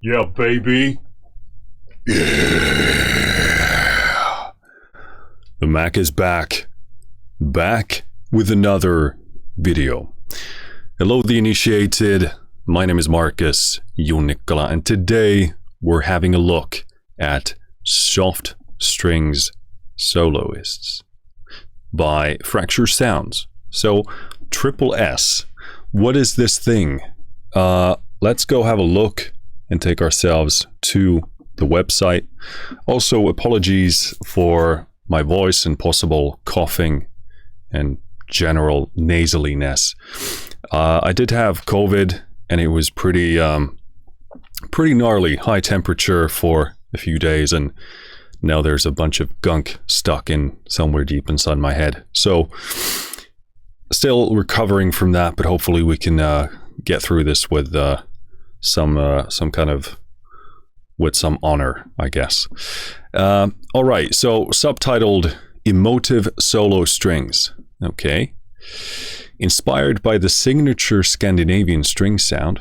Yeah, baby. Yeah. The Mac is back. Back with another video. Hello, the initiated. My name is Marcus Junikala, and today we're having a look at Soft Strings Soloists by Fracture Sounds. So, Triple S. What is this thing? Let's go have a look and take ourselves to the website. Also, apologies for my voice and possible coughing and general nasaliness. I did have COVID, and it was pretty gnarly, high temperature for a few days, and now there's a bunch of gunk stuck in somewhere deep inside my head. So, still recovering from that, but hopefully we can get through this with some honor, I guess. All right, so subtitled Emotive Solo Strings. Okay. Inspired by the signature Scandinavian string sound.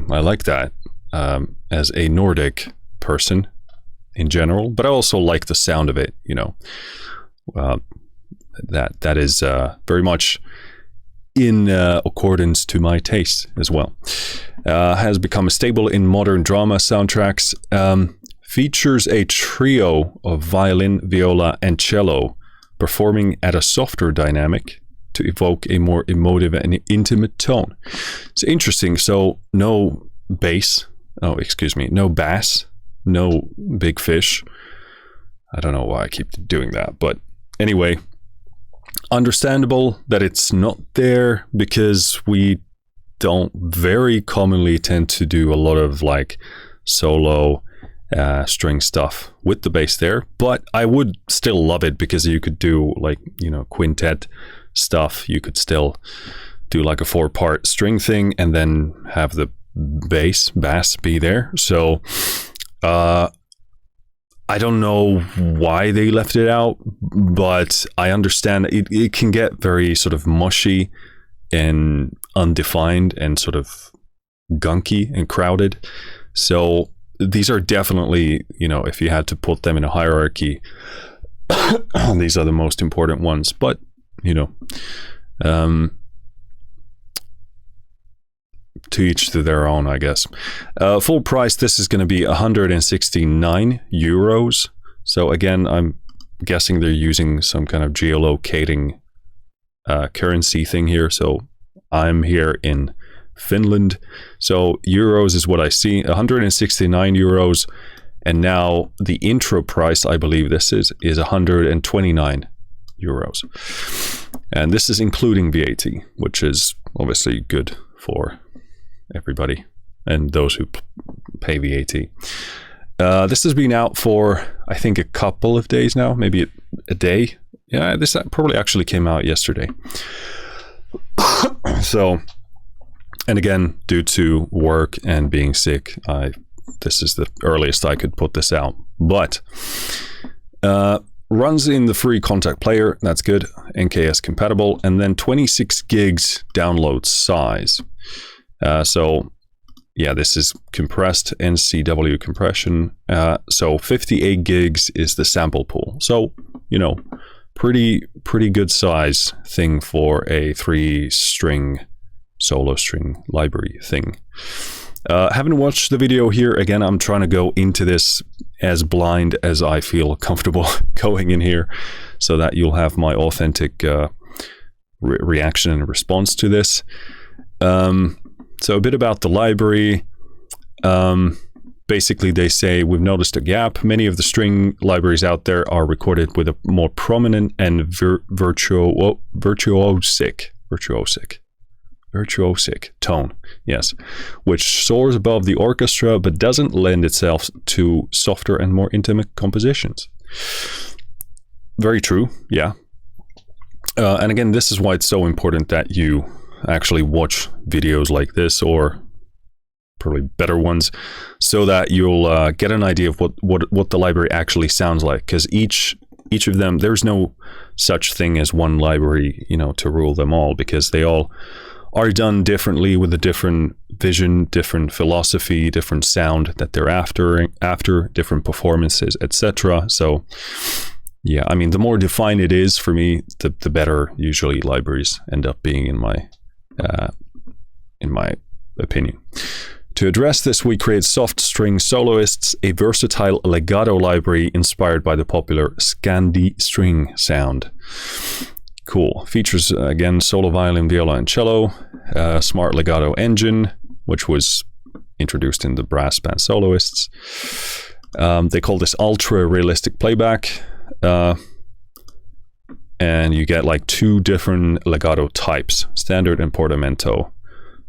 I like that as a Nordic person in general, but I also like the sound of it, you know. That is very much in accordance to my taste as well. Has become a staple in modern drama soundtracks. Features a trio of violin, viola, and cello performing at a softer dynamic to evoke a more emotive and intimate tone. It's interesting. So no bass. Oh, excuse me. No bass. No big fish. I don't know why I keep doing that, but anyway, understandable that it's not there because we don't very commonly tend to do a lot of like solo string stuff with the bass there, but I would still love it because you could do like, you know, quintet stuff. You could still do like a 4-part string thing and then have the bass be there. So I don't know why they left it out, but I understand it can get very sort of mushy and undefined and sort of gunky and crowded. So these are definitely, you know, if you had to put them in a hierarchy, these are the most important ones. But, you know, to each to their own, I guess. Full price, this is going to be 169 euros. So again, I'm guessing they're using some kind of geolocating currency thing here. So I'm here in Finland. So euros is what I see, 169 euros. And now the intro price, I believe this is 129 euros. And this is including VAT, which is obviously good for everybody and those who pay VAT. This has been out for, I think, a couple of days now, maybe a day. Yeah, this probably actually came out yesterday. So, and again, due to work and being sick, this is the earliest I could put this out. But runs in the free Contact player, that's good, NKS compatible, and then 26 gigs download size. So yeah, this is compressed NCW compression. So 58 gigs is the sample pool. So, you know, pretty good size thing for a 3-string solo string library thing. Haven't watched the video here. Again, I'm trying to go into this as blind as I feel comfortable going in here so that you'll have my authentic reaction and response to this. So a bit about the library. Basically, they say, we've noticed a gap. Many of the string libraries out there are recorded with a more prominent and virtuosic tone, yes, which soars above the orchestra but doesn't lend itself to softer and more intimate compositions. Very true, yeah. And again, this is why it's so important that you actually watch videos like this, or probably better ones, so that you'll get an idea of what the library actually sounds like, because each of them, there's no such thing as one library, you know, to rule them all, because they all are done differently with a different vision, different philosophy, different sound that they're after different performances, etc. So yeah, I mean, the more defined it is for me, the better usually libraries end up being in my opinion. To address this, we create Soft String Soloists, a versatile legato library inspired by the popular Scandi string sound. Cool. Features, again, solo violin, viola, and cello, smart legato engine, which was introduced in the brass band Soloists. They call this ultra realistic playback. And you get like 2 different legato types, standard and portamento.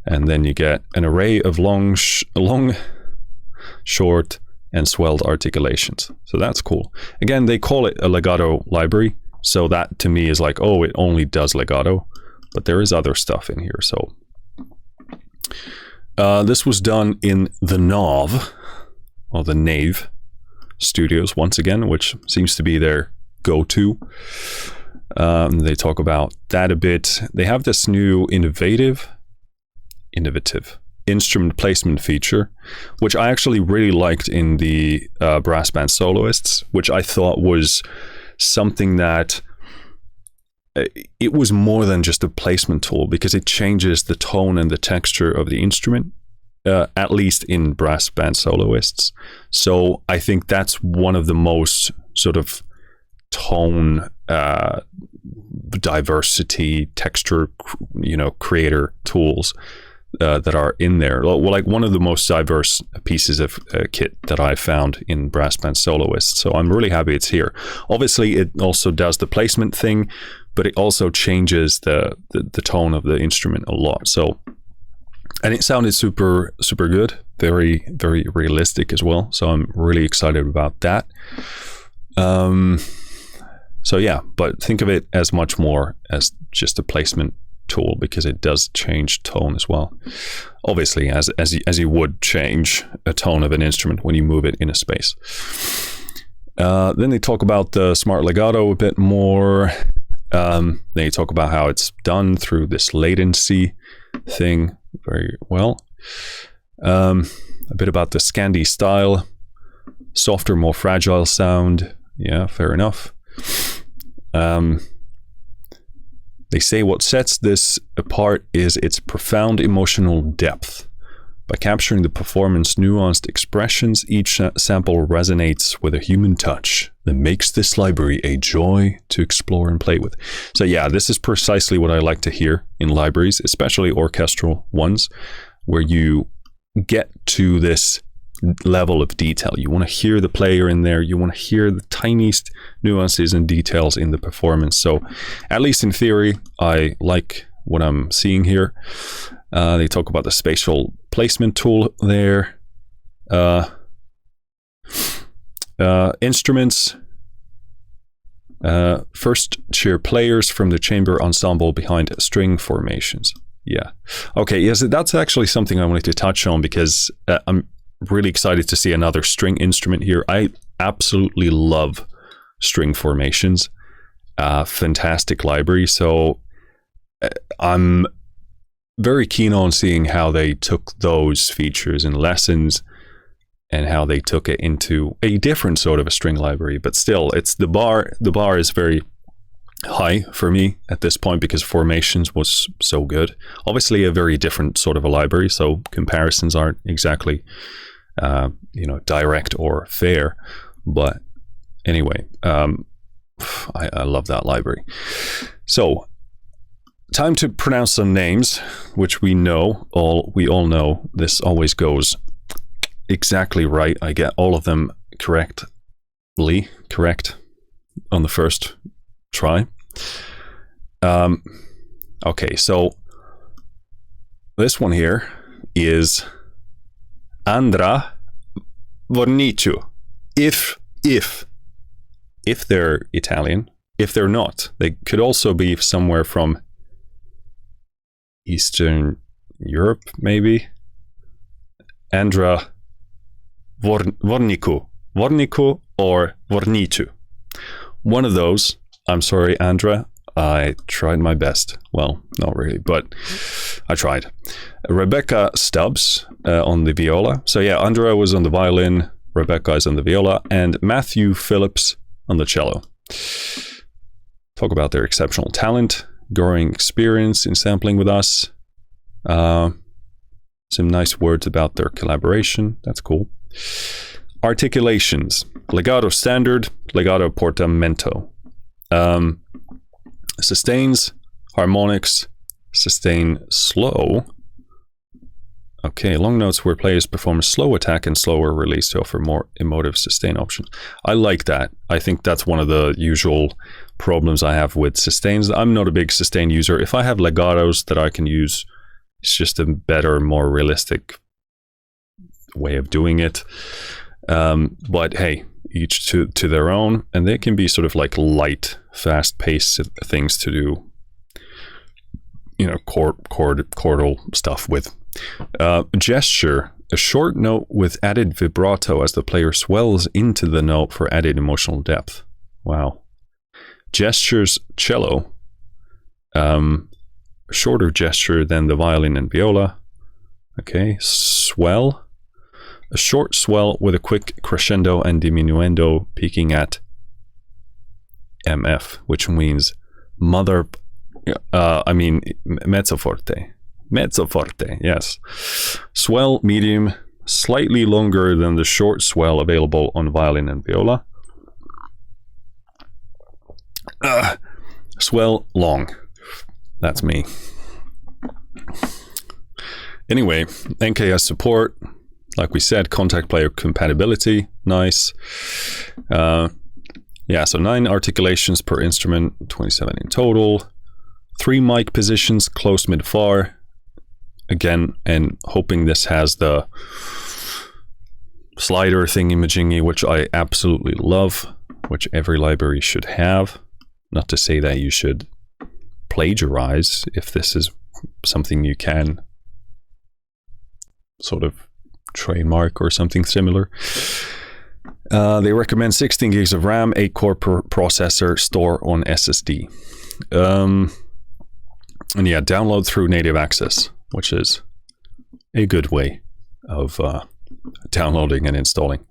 And then you get an array of long, short, and swelled articulations. So that's cool. Again, they call it a legato library. So that to me is like, oh, it only does legato. But there is other stuff in here. So this was done in the Nave Studios once again, which seems to be their go-to. They talk about that a bit. They have this new innovative instrument placement feature, which I actually really liked in the brass band Soloists, which I thought was something that it was more than just a placement tool, because it changes the tone and the texture of the instrument, at least in brass band Soloists. So I think that's one of the most sort of tone diversity texture, creator tools that are in there. Well, like one of the most diverse pieces of kit that I found in brass band Soloists. So I'm really happy it's here. Obviously, it also does the placement thing, but it also changes the tone of the instrument a lot. So, and it sounded super, super good. Very, very realistic as well. So I'm really excited about that. So yeah, but think of it as much more as just a placement tool, because it does change tone as well. Obviously, as you would change a tone of an instrument when you move it in a space. Then they talk about the smart legato a bit more. They talk about how it's done through this latency thing very well. A bit about the Scandi style, softer, more fragile sound. Yeah, fair enough. They say what sets this apart is its profound emotional depth. By capturing the performance nuanced expressions, each sample resonates with a human touch that makes this library a joy to explore and play with. So yeah, this is precisely what I like to hear in libraries, especially orchestral ones, where you get to this level of detail. You want to hear the player in there. You want to hear the tiniest nuances and details in the performance. So at least in theory, I like what I'm seeing here. They talk about the spatial placement tool there. Instruments. First chair players from the chamber ensemble behind string formations. Yeah. Okay, yes, that's actually something I wanted to touch on, because I'm really excited to see another string instrument here. I absolutely love string formations. Fantastic library. So I'm very keen on seeing how they took those features in lessons and how they took it into a different sort of a string library. But still, it's the bar is very high for me at this point, because formations was so good. Obviously a very different sort of a library, so comparisons aren't exactly direct or fair. But anyway, I love that library. So time to pronounce some names, which we all know. This always goes exactly right. I get all of them correct on the first try. Okay, so this one here is Andra Vorniciu. If they're Italian. If they're not, they could also be somewhere from Eastern Europe, maybe. Andra Vornicu or Vorniciu. One of those. I'm sorry, Andra. I tried my best. Well, not really, but I tried. Rebecca Stubbs on the viola. So yeah, Andrea was on the violin, Rebecca is on the viola, and Matthew Phillips on the cello. Talk about their exceptional talent, growing experience in sampling with us. Some nice words about their collaboration. That's cool. Articulations. Legato standard, legato portamento. Sustains, harmonics, sustain slow. Okay, long notes where players perform a slow attack and slower release to offer more emotive sustain options. I like that. I think that's one of the usual problems I have with sustains. I'm not a big sustain user. If I have legatos that I can use, it's just a better, more realistic way of doing it. But hey, each to their own, and they can be sort of like light, fast-paced things to do, you know, chordal stuff with. Gesture, a short note with added vibrato as the player swells into the note for added emotional depth. Wow. Gestures, cello, shorter gesture than the violin and viola. Okay, swell, a short swell with a quick crescendo and diminuendo peaking at MF, which means mezzo forte. Mezzo forte, yes. Swell, medium, slightly longer than the short swell available on violin and viola. Swell, long. That's me. Anyway, NKS support. Like we said, contact player compatibility. Nice. Yeah, so 9 articulations per instrument, 27 in total. 3 mic positions, close, mid, far. Again, and hoping this has the slider thingy-majingy, which I absolutely love, which every library should have. Not to say that you should plagiarize if this is something you can sort of trademark or something similar. They recommend 16 gigs of RAM, 8-core processor, store on SSD. And yeah, download through native access, which is a good way of downloading and installing.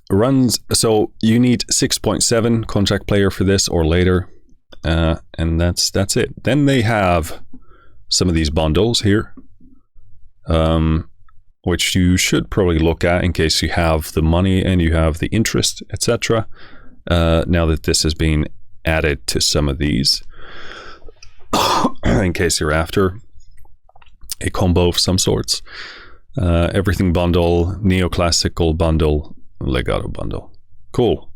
Runs, so you need 6.7 contact player for this or later, and that's it. Then they have some of these bundles here, which you should probably look at in case you have the money and you have the interest, etc. Now that this has been added to some of these, in case you're after a combo of some sorts. Everything bundle, neoclassical bundle, legato bundle. Cool.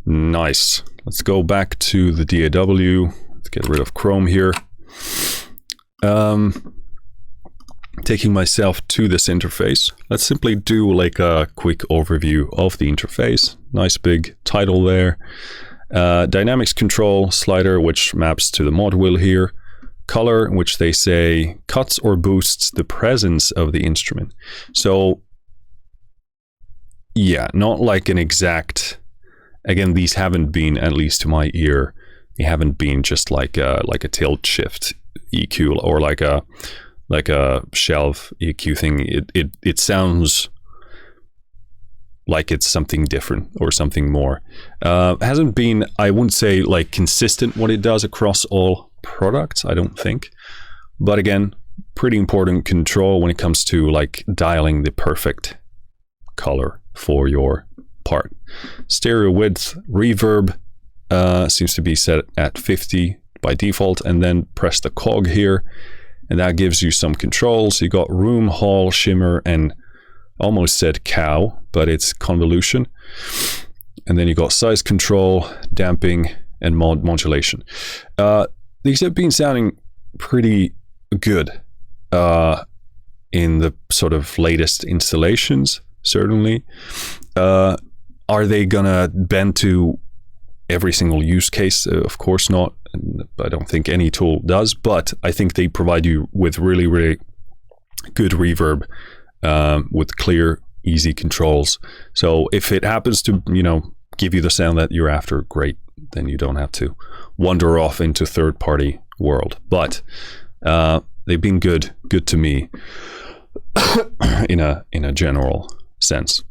Nice. Let's go back to the DAW. Let's get rid of Chrome here. Taking myself to this interface. Let's simply do like a quick overview of the interface. Nice big title there. Dynamics control slider, which maps to the mod wheel here. Color, which they say cuts or boosts the presence of the instrument. So yeah, not like an exact, again, these haven't been, at least to my ear, they haven't been just like a tilt shift EQ or like a shelf EQ thing. It sounds like it's something different or something more. Hasn't been, I wouldn't say like consistent what it does across all products, I don't think. But again, pretty important control when it comes to like dialing the perfect color for your part. Stereo width, reverb seems to be set at 50 by default, and then press the cog here, and that gives you some controls. You got room, hall, shimmer, and almost said cow, but it's convolution. And then you got size control, damping, and modulation. These have been sounding pretty good in the sort of latest installations, certainly. Are they gonna bend to every single use case? Of course not. I don't think any tool does, but I think they provide you with really, really good reverb with clear, easy controls. So if it happens to, you know, give you the sound that you're after, great. Then you don't have to wander off into third-party world. But they've been good to me in a general sense.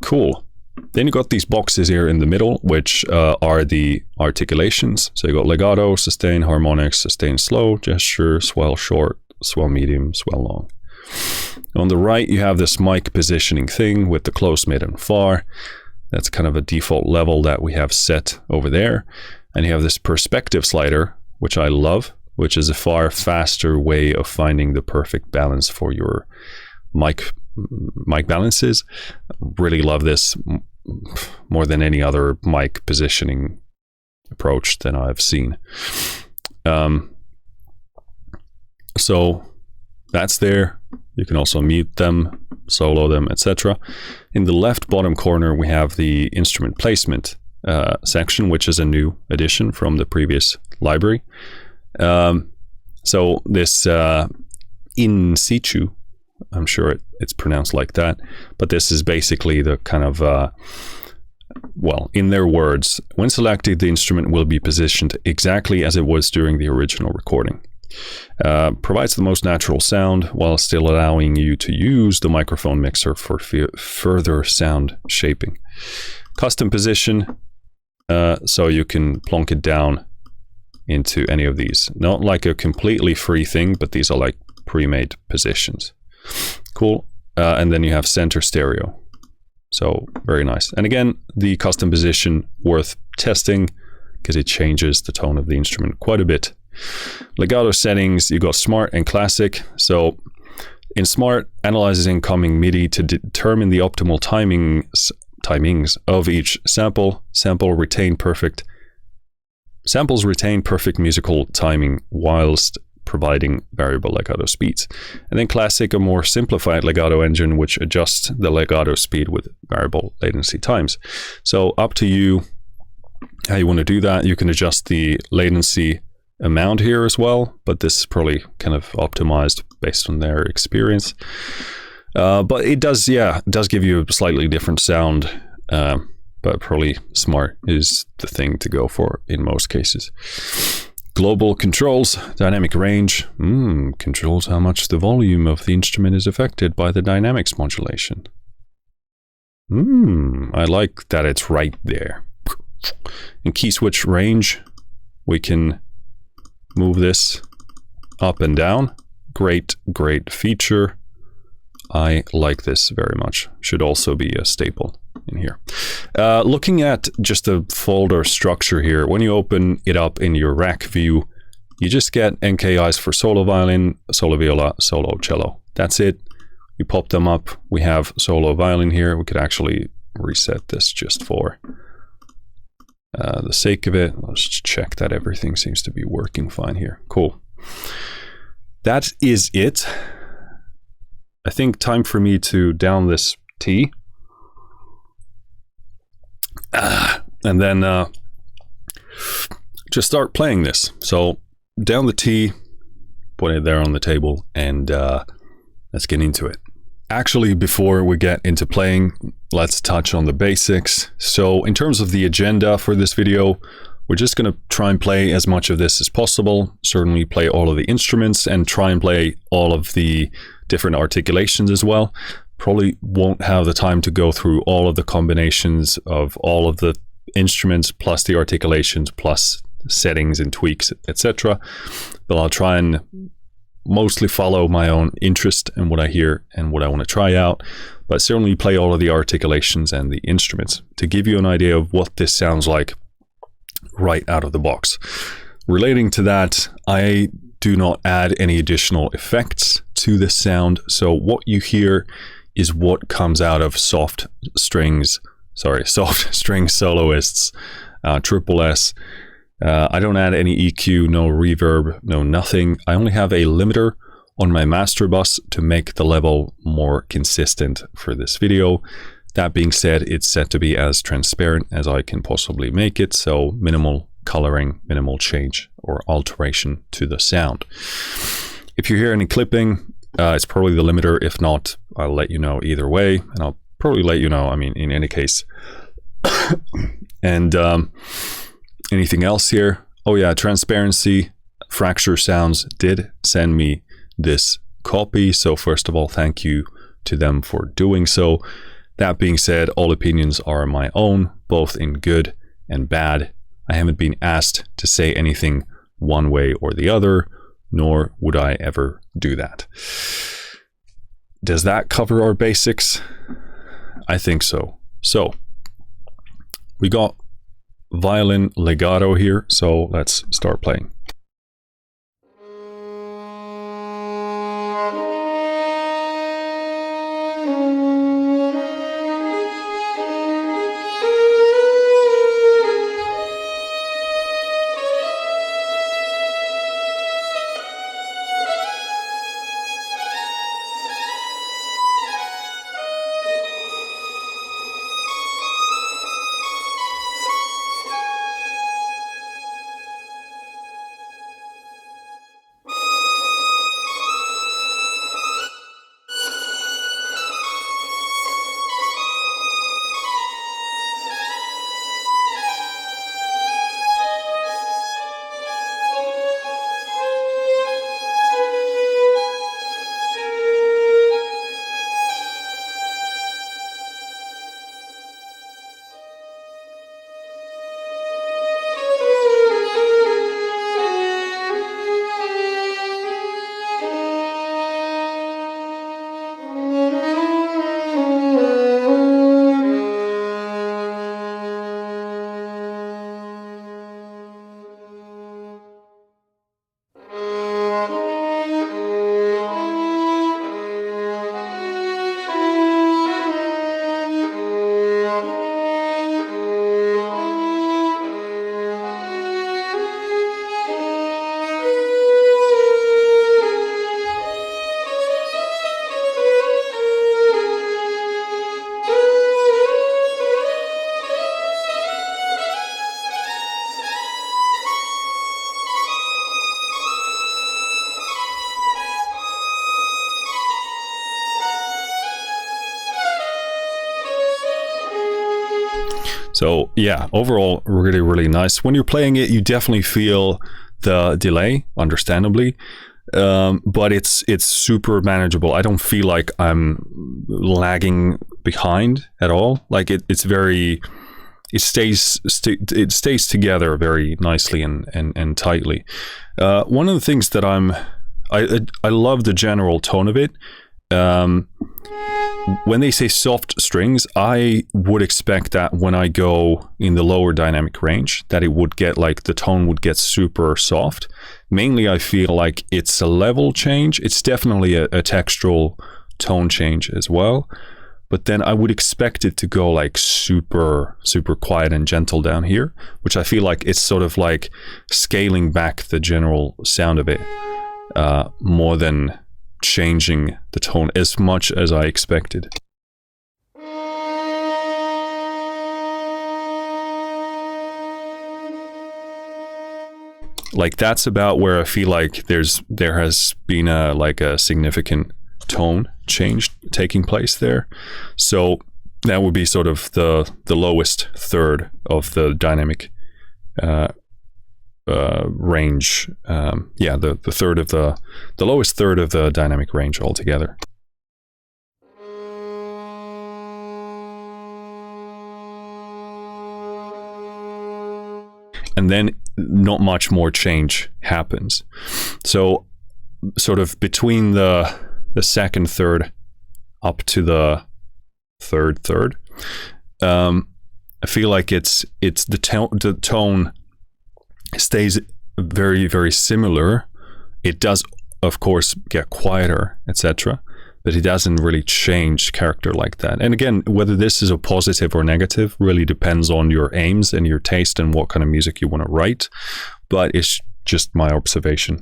Cool. Then you got these boxes here in the middle, which are the articulations. So you got legato, sustain, harmonics, sustain slow, gesture, swell short, swell medium, swell long. On the right, you have this mic positioning thing with the close, mid, and far. That's kind of a default level that we have set over there. And you have this perspective slider, which I love, which is a far faster way of finding the perfect balance for your mic balances. Really love this more than any other mic positioning approach that I've seen. So that's there. You can also mute them, solo them, etc. In the left bottom corner, we have the instrument placement section, which is a new addition from the previous library. So this in situ, I'm sure it's pronounced like that, but this is basically the kind of, well, in their words, when selected, the instrument will be positioned exactly as it was during the original recording. Provides the most natural sound while still allowing you to use the microphone mixer for further sound shaping. Custom position, so you can plonk it down into any of these. Not like a completely free thing, but these are like pre-made positions. Cool. And then you have center stereo. So very nice. And again, the custom position worth testing because it changes the tone of the instrument quite a bit. Legato settings, you got smart and classic. So in smart, analyzes incoming MIDI to determine the optimal timings of each sample. Samples retain perfect musical timing whilst providing variable legato speeds. And then classic, a more simplified legato engine which adjusts the legato speed with variable latency times. So up to you how you want to do that. You can adjust the latency amount here as well, but this is probably kind of optimized based on their experience. But it does give you a slightly different sound, but probably smart is the thing to go for in most cases. Global controls, dynamic range, controls how much the volume of the instrument is affected by the dynamics modulation. I like that it's right there. In key switch range, we can move this up and down. Great feature. I like this very much. Should also be a staple in here. Looking at just the folder structure here, when you open it up in your rack view, you just get NKIs for solo violin, solo viola, solo cello. That's it. You pop them up. We have solo violin here. We could actually reset this just for the sake of it. Let's check that everything seems to be working fine here. Cool. That is it. I think time for me to down this tea. And then just start playing this. So down the tea, put it there on the table, and let's get into it. Actually, before we get into playing, let's touch on the basics. So in terms of the agenda for this video, we're just going to try and play as much of this as possible. Certainly play all of the instruments and try and play all of the different articulations as well. Probably won't have the time to go through all of the combinations of all of the instruments plus the articulations plus settings and tweaks, etc. But I'll try and mostly follow my own interest and what I hear and what I want to try out, but certainly play all of the articulations and the instruments to give you an idea of what this sounds like right out of the box. Relating to that, I do not add any additional effects to the sound, so what you hear is what comes out of soft string soloists, triple S. I don't add any EQ, no reverb, no nothing. I only have a limiter on my master bus to make the level more consistent for this video. That being said, it's set to be as transparent as I can possibly make it, so minimal coloring, minimal change or alteration to the sound. If you hear any clipping, it's probably the limiter. If not, I'll let you know either way, and I'll probably let you know, I mean, in any case, And anything else here? Oh yeah, Transparency, Fracture Sounds did send me this copy. So first of all, thank you to them for doing so. That being said, all opinions are my own, both in good and bad. I haven't been asked to say anything one way or the other, nor would I ever do that. Does that cover our basics? I think so. So we got Violin Legato here, so let's start playing. So yeah, overall, really, really nice. When you're playing it, you definitely feel the delay, understandably, but it's super manageable. I don't feel like I'm lagging behind at all. Like it stays together very nicely and tightly. One of the things that I love the general tone of it. When they say soft strings, I would expect that when I go in the lower dynamic range, that it would get like the tone would get super soft. Mainly, I feel like it's a level change. It's definitely a textural tone change as well. But then I would expect it to go like super, super quiet and gentle down here, which I feel like it's sort of like scaling back the general sound of it more than changing the tone as much as I expected. Like that's about where I feel like there has been a significant tone change taking place there. So that would be sort of the lowest third of the dynamic range. The third of the lowest third of the dynamic range altogether. And then not much more change happens. So sort of between the second third up to the third third, I feel like it's the tone stays very, very similar. It does, of course, get quieter, etc., but it doesn't really change character like that. And again, whether this is a positive or negative really depends on your aims and your taste and what kind of music you want to write, but it's just my observation.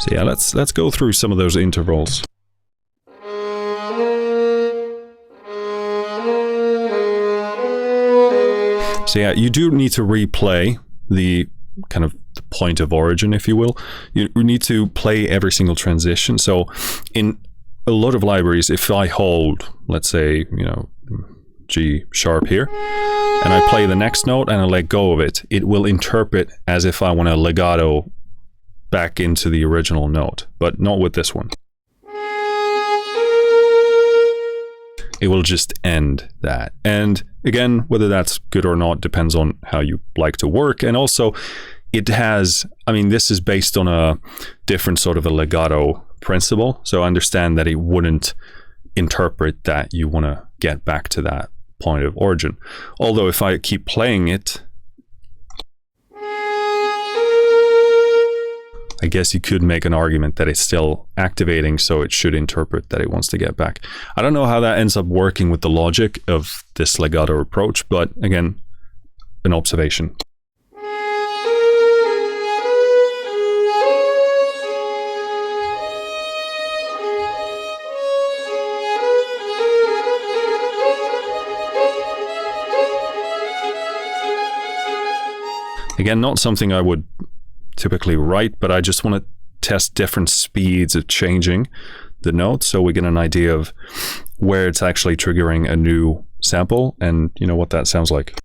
So yeah, let's go through some of those intervals. So yeah, you do need to replay the kind of the point of origin, if you will. You need to play every single transition. So in a lot of libraries, if I hold, let's say, you know, G sharp here, and I play the next note and I let go of it, it will interpret as if I want to legato back into the original note, but not with this one. It will just end that. And again, whether that's good or not depends on how you like to work. And also it has, I mean, this is based on a different sort of a legato principle. So I understand that it wouldn't interpret that you want to get back to that point of origin. Although if I keep playing it, I guess you could make an argument that it's still activating, so it should interpret that it wants to get back. I don't know how that ends up working with the logic of this legato approach, but again, an observation. Again, not something I would typically write, but I just want to test different speeds of changing the notes so we get an idea of where it's actually triggering a new sample and you know what that sounds like.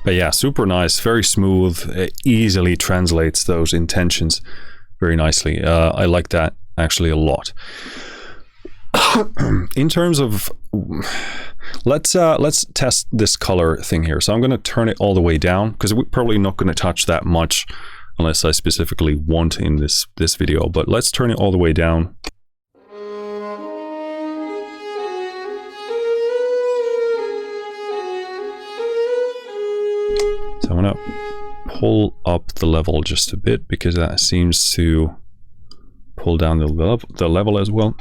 But yeah, super nice, very smooth, it easily translates those intentions very nicely. I like that actually a lot. In terms of, let's test this color thing here. So I'm going to turn it all the way down because we're probably not going to touch that much unless I specifically want in this video, but let's turn it all the way down. So I'm going to pull up the level just a bit because that seems to pull down the level as well.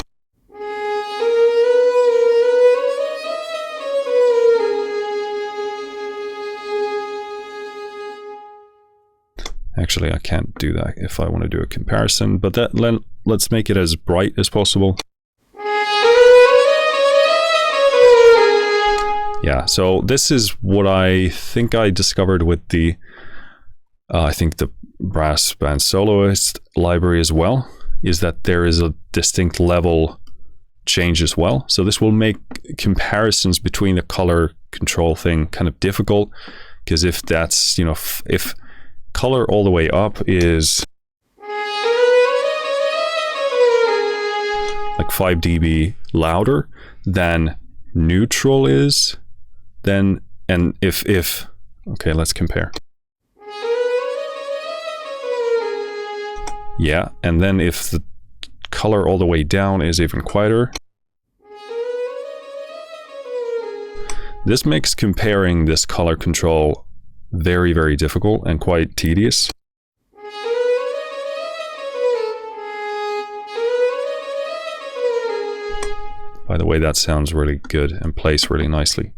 Actually, I can't do that if I want to do a comparison, but let's make it as bright as possible. Yeah, so this is what I think I discovered with the, I think the brass band soloist library as well, is that there is a distinct level change as well. So this will make comparisons between the color control thing kind of difficult, because if that's, you know, if color all the way up is like 5 dB louder than neutral is, then, and if, okay, let's compare. Yeah, and then if the color all the way down is even quieter, this makes comparing this color control very, very difficult and quite tedious. By the way, that sounds really good and plays really nicely.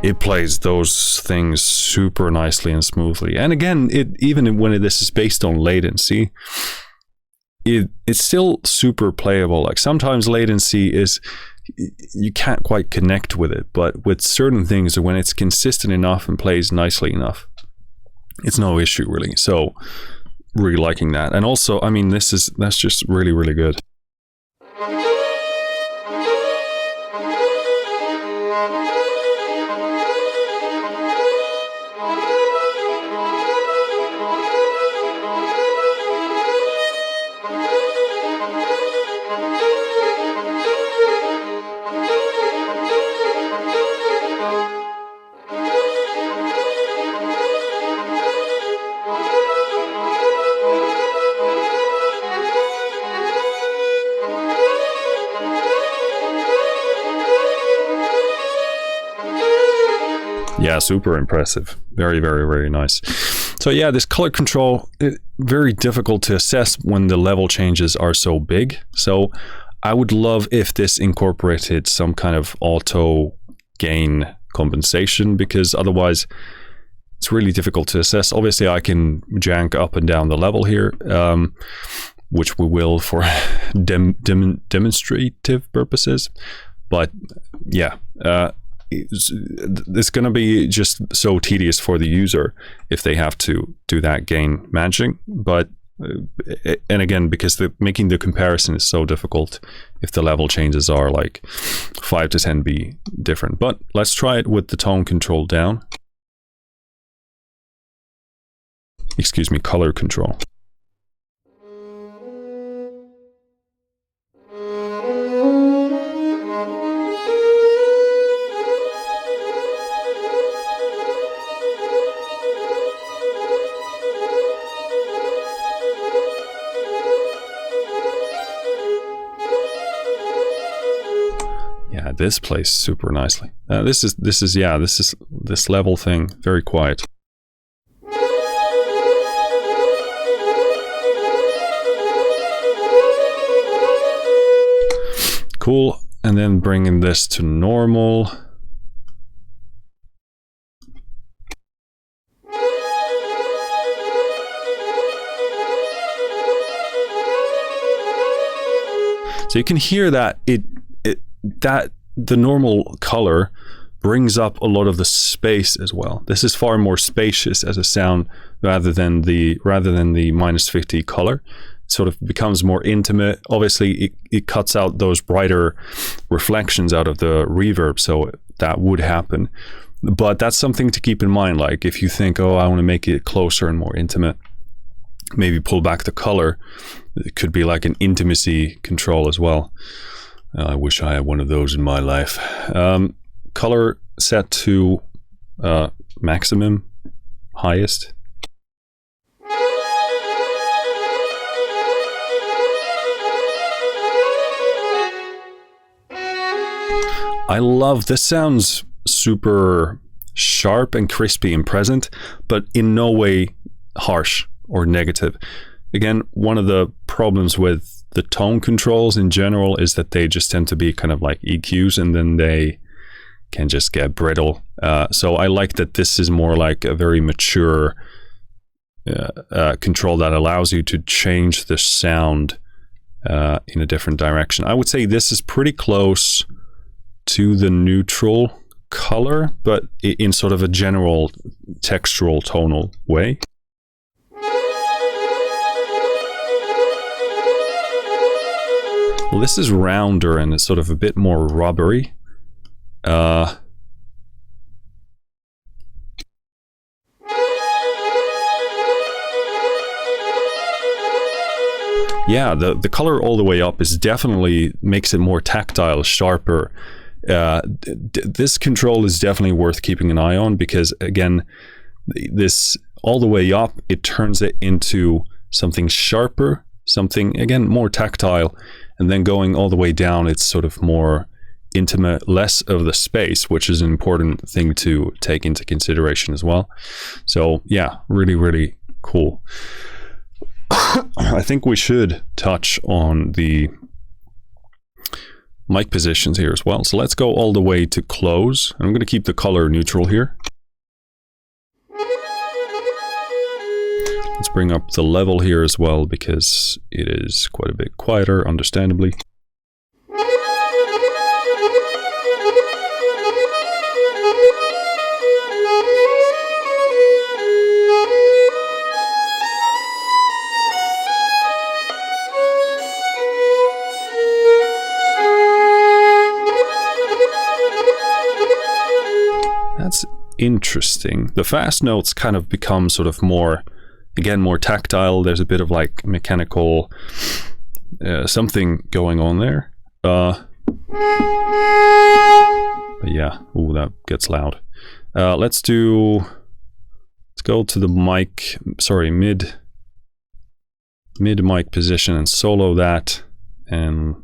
it plays those things super nicely and smoothly. And again, even when this is based on latency, it's still super playable. Like sometimes latency is, you can't quite connect with it, but with certain things, when it's consistent enough and plays nicely enough, it's no issue really. So really liking that. And also, I mean, that's just really, really good. Yeah, super impressive. Very, very, very nice. So yeah, this color control, very difficult to assess when the level changes are so big. So I would love if this incorporated some kind of auto gain compensation, because otherwise it's really difficult to assess. Obviously I can jank up and down the level here, which we will for demonstrative purposes. But yeah, it's going to be just so tedious for the user if they have to do that gain matching. But and again, because making the comparison is so difficult if the level changes are like 5 to 10 B different. But let's try it with the tone control down. Excuse me, color control. Yeah, this plays super nicely. This level thing, very quiet. Cool, and then bringing this to normal. So you can hear that that the normal color brings up a lot of the space as well. This is far more spacious as a sound rather than the -50 color. It sort of becomes more intimate. Obviously it cuts out those brighter reflections out of the reverb, so that would happen. But that's something to keep in mind. Like if you think, oh, I want to make it closer and more intimate, maybe pull back the color. It could be like an intimacy control as well. I wish I had one of those in my life. Color set to maximum, highest. I love this. Sounds super sharp and crispy and present, but in no way harsh or negative. Again, one of the problems with the tone controls in general is that they just tend to be kind of like EQs, and then they can just get brittle. So I like that this is more like a very mature control that allows you to change the sound in a different direction. I would say this is pretty close to the neutral color, but in sort of a general textural tonal way. Well, this is rounder and it's sort of a bit more rubbery. Yeah, the color all the way up is definitely makes it more tactile, sharper. This control is definitely worth keeping an eye on, because again, this all the way up, it turns it into something sharper, something again more tactile. And then going all the way down, it's sort of more intimate, less of the space, which is an important thing to take into consideration as well. So yeah, really, really cool. I think we should touch on the mic positions here as well. So let's go all the way to close. I'm going to keep the color neutral here. Let's bring up the level here as well, because it is quite a bit quieter, understandably. That's interesting. The fast notes kind of become sort of more, again, more tactile. There's a bit of like mechanical something going on there. But yeah, ooh, that gets loud. Let's go to the mic, sorry, mid mic position and solo that, and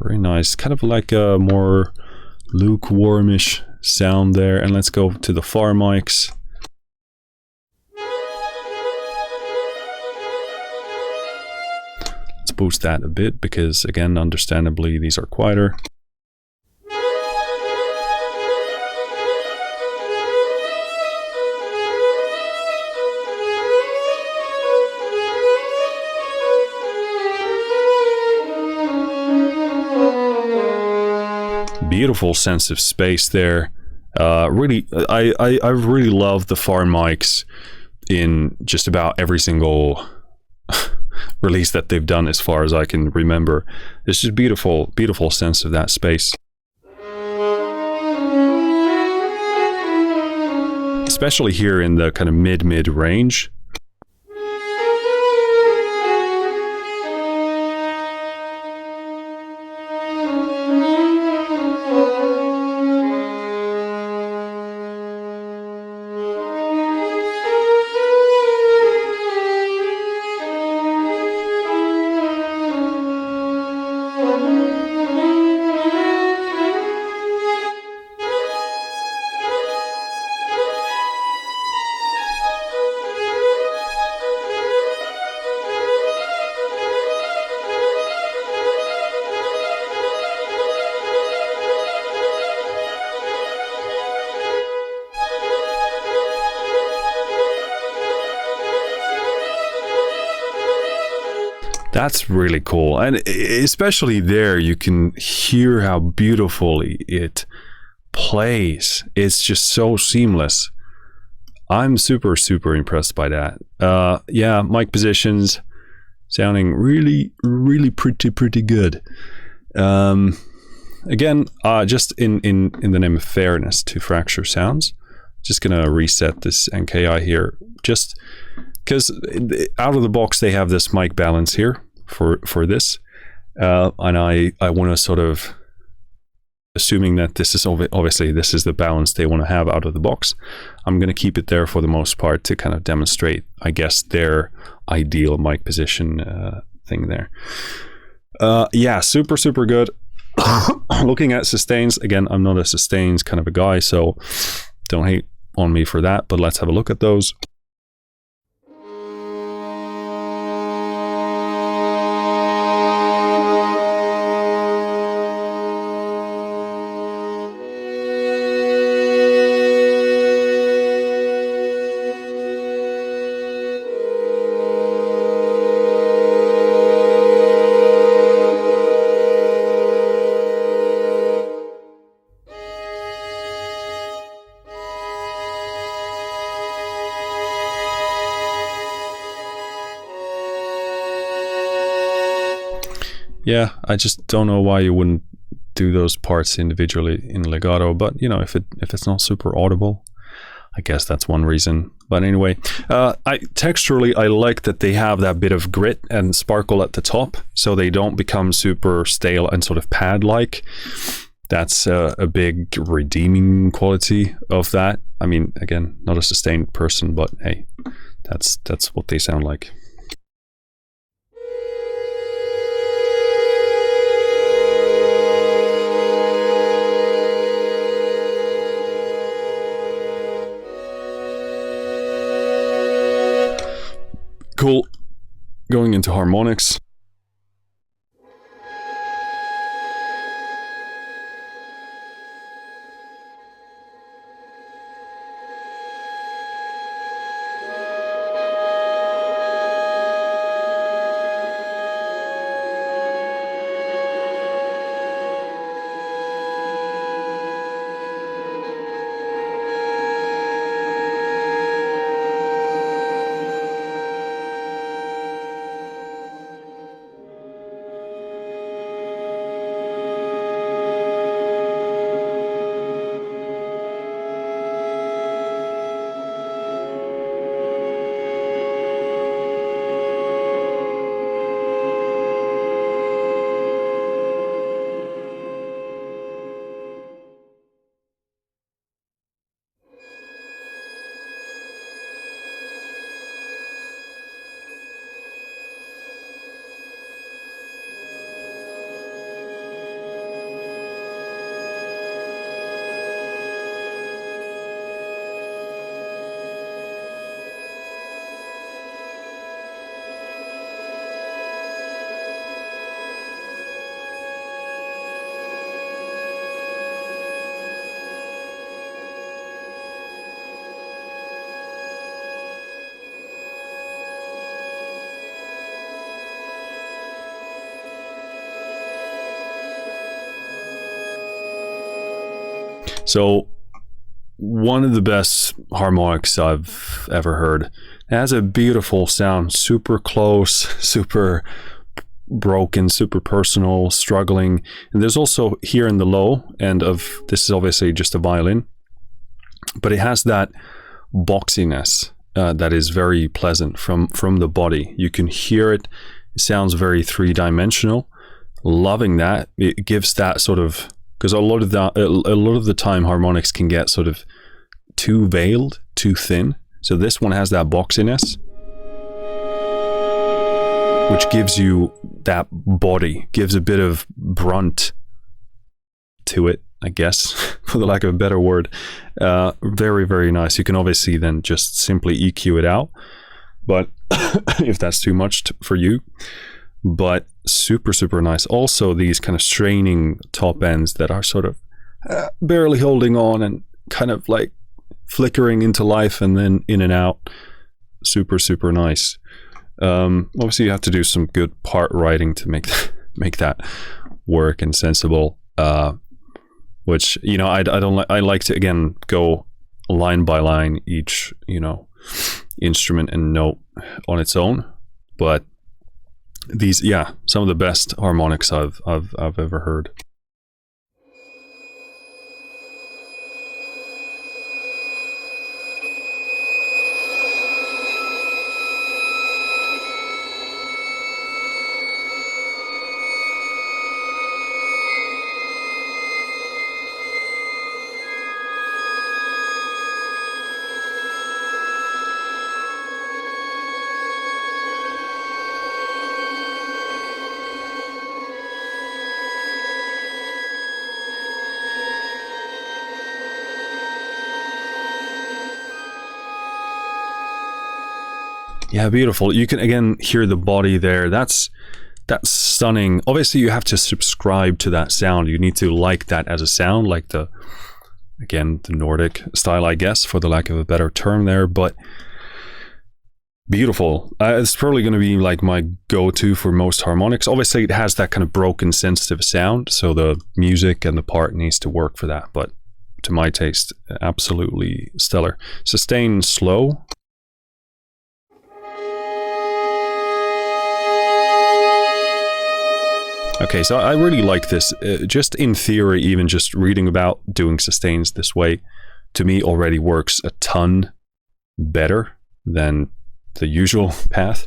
very nice, kind of like a more lukewarmish sound there. And let's go to the far mics. Let's boost that a bit because, again, understandably, these are quieter. Beautiful sense of space there. Really, I really love the far mics in just about every single release that they've done, as far as I can remember. It's just beautiful, beautiful sense of that space. Especially here in the kind of mid range. That's really cool, and especially there you can hear how beautifully it plays. It's just so seamless. I'm super impressed by that. Yeah, mic positions sounding really pretty good. Again, just in the name of fairness to Fracture Sounds, just gonna reset this NKI here, just because out of the box they have this mic balance here for this, and I want to sort of, assuming that this is obviously this is the balance they want to have out of the box, I'm going to keep it there for the most part to kind of demonstrate, I guess, their ideal mic position thing there. Yeah, super good. Looking at sustains, again, I'm not a sustains kind of a guy, so don't hate on me for that, but let's have a look at those. Yeah, I just don't know why you wouldn't do those parts individually in legato, but you know, if it's not super audible, I guess that's one reason. But anyway, texturally, I like that they have that bit of grit and sparkle at the top, so they don't become super stale and sort of pad-like. That's a big redeeming quality of that. I mean, again, not a sustained person, but hey, that's what they sound like. Cool. Going into harmonics. So, one of the best harmonics I've ever heard. It has a beautiful sound, super close, super broken, super personal, struggling. And there's also here in the low end of, this is obviously just a violin, but it has that boxiness that is very pleasant from the body. You can hear it. It sounds very three-dimensional. Loving that. It gives that sort of, because a lot of the time harmonics can get sort of too veiled, too thin. So this one has that boxiness, which gives you that body, gives a bit of brunt to it, I guess, for the lack of a better word. Very, very nice. You can obviously then just simply EQ it out, but if that's too much for you. But super, super nice. Also, these kind of straining top ends that are sort of barely holding on and kind of like flickering into life and then in and out. Super, super nice. Obviously, you have to do some good part writing to make that work and sensible. Which, you know, I don't like. I like to again go line by line each, you know, instrument and note on its own. But these, yeah, some of the best harmonics I've ever heard. Yeah, beautiful. You can again hear the body there. That's stunning. Obviously, you have to subscribe to that sound. You need to like that as a sound, like the Nordic style, I guess, for the lack of a better term there. But beautiful. It's probably going to be like my go-to for most harmonics. Obviously, it has that kind of broken, sensitive sound, so the music and the part needs to work for that. But to my taste, absolutely stellar. Sustain slow. Okay, so I really like this. Just in theory, even just reading about doing sustains this way, to me already works a ton better than the usual path.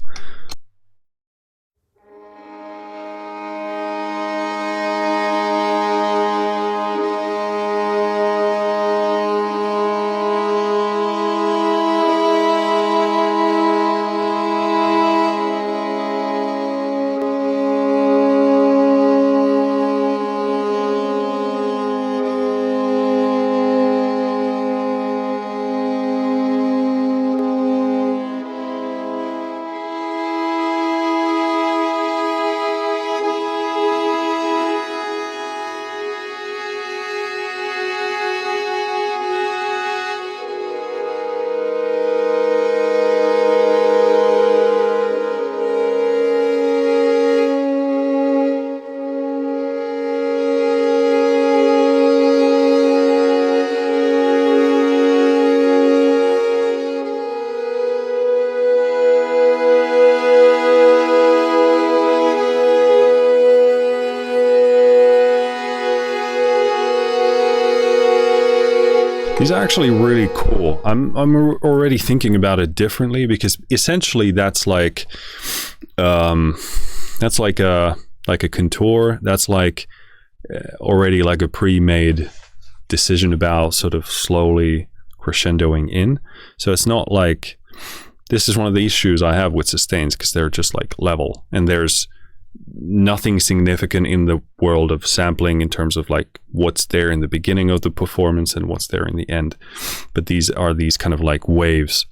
These are actually really cool. I'm already thinking about it differently, because essentially that's like a contour. That's like already like a pre-made decision about sort of slowly crescendoing in. So it's not like, this is one of the issues I have with sustains, because they're just like level, and there's nothing significant in the world of sampling in terms of like what's there in the beginning of the performance and what's there in the end. But these are these kind of like waves.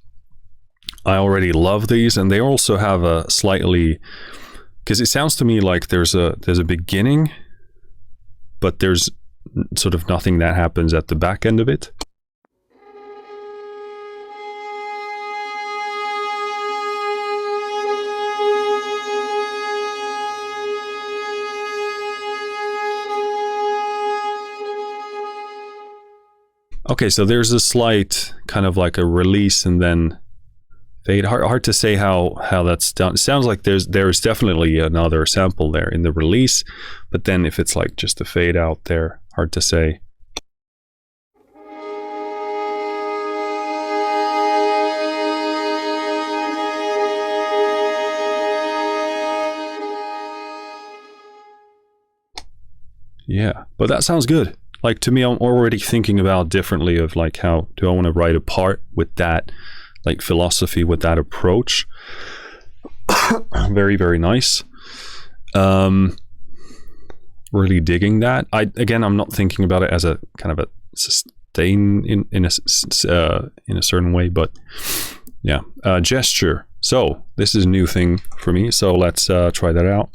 I already love these, and they also have a slightly, because it sounds to me like there's a beginning, but there's sort of nothing that happens at the back end of it. Okay, so there's a slight kind of like a release and then fade. Hard to say how that's done. It sounds like there's definitely another sample there in the release, but then if it's like just a fade out there, hard to say. Yeah, but that sounds good. Like, to me, I'm already thinking about differently of like, how do I want to write a part with that like philosophy, with that approach. Very, very nice. Really digging that. I'm not thinking about it as a kind of a sustain in a certain way, but yeah, gesture. So this is a new thing for me. So let's try that out.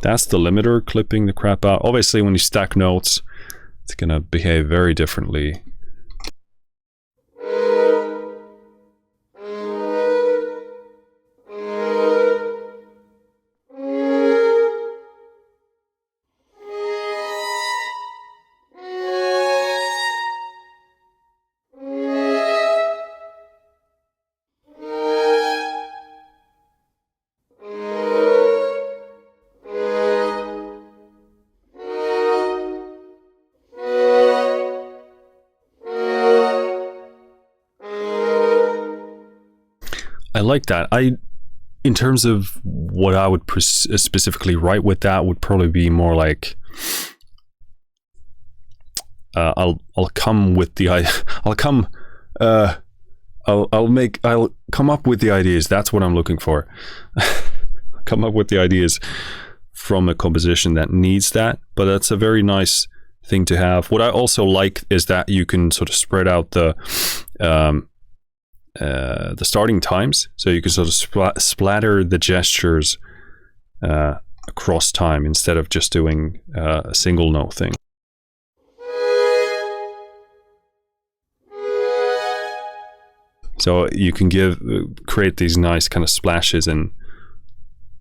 That's the limiter clipping the crap out. Obviously, when you stack notes, it's gonna behave very differently. I like that. In terms of what I would specifically write with that, would probably be more like I'll come with the I'll come up with the ideas. That's what I'm looking for. Come up with the ideas from a composition that needs that, but that's a very nice thing to have. What I also like is that you can sort of spread out the starting times, so you can sort of splatter the gestures across time instead of just doing a single note thing. So you can create these nice kind of splashes and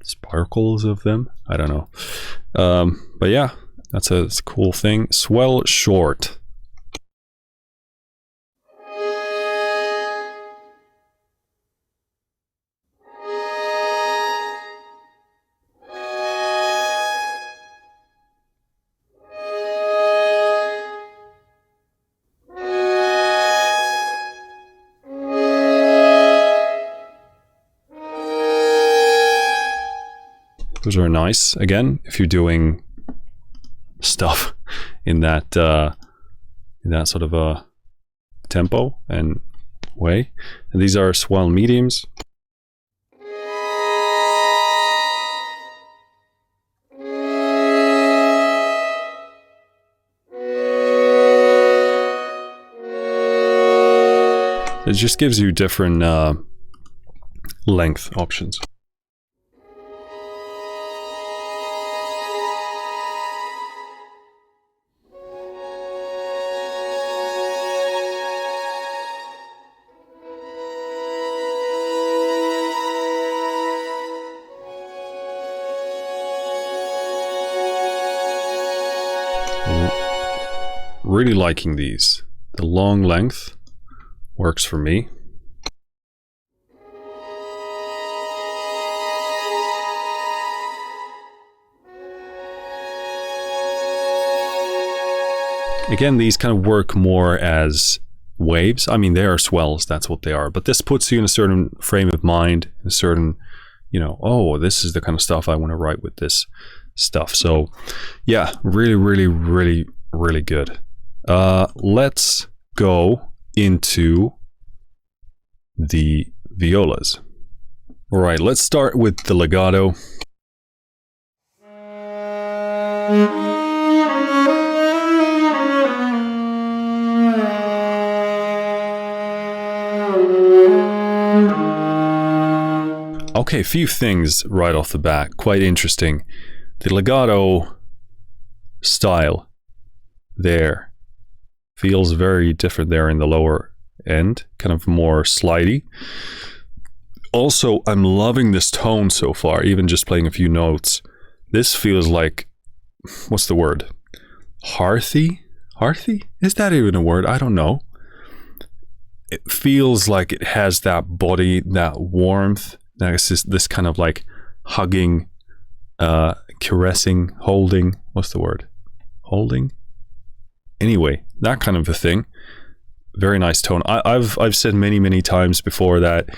sparkles of them. I don't know. But yeah, that's a cool thing. Swell short. Those are nice. Again, if you're doing stuff in that sort of a tempo and way. And these are swell mediums. It just gives you different length options. Really liking these. The long length works for me. Again, these kind of work more as waves. I mean, they are swells, that's what they are. But this puts you in a certain frame of mind, a certain, you know, oh, this is the kind of stuff I want to write with this stuff. So yeah, really, really, really, really good. Let's go into the violas. All right, let's start with the legato. Okay, a few things right off the bat, quite interesting. The legato style there feels very different there in the lower end, kind of more slidey. Also, I'm loving this tone so far, even just playing a few notes. This feels like, what's the word? Hearthy? Hearthy? Is that even a word? I don't know. It feels like it has that body, that warmth. This kind of like hugging, caressing, holding. What's the word? Holding? Anyway, that kind of a thing. Very nice tone. I've said many times before that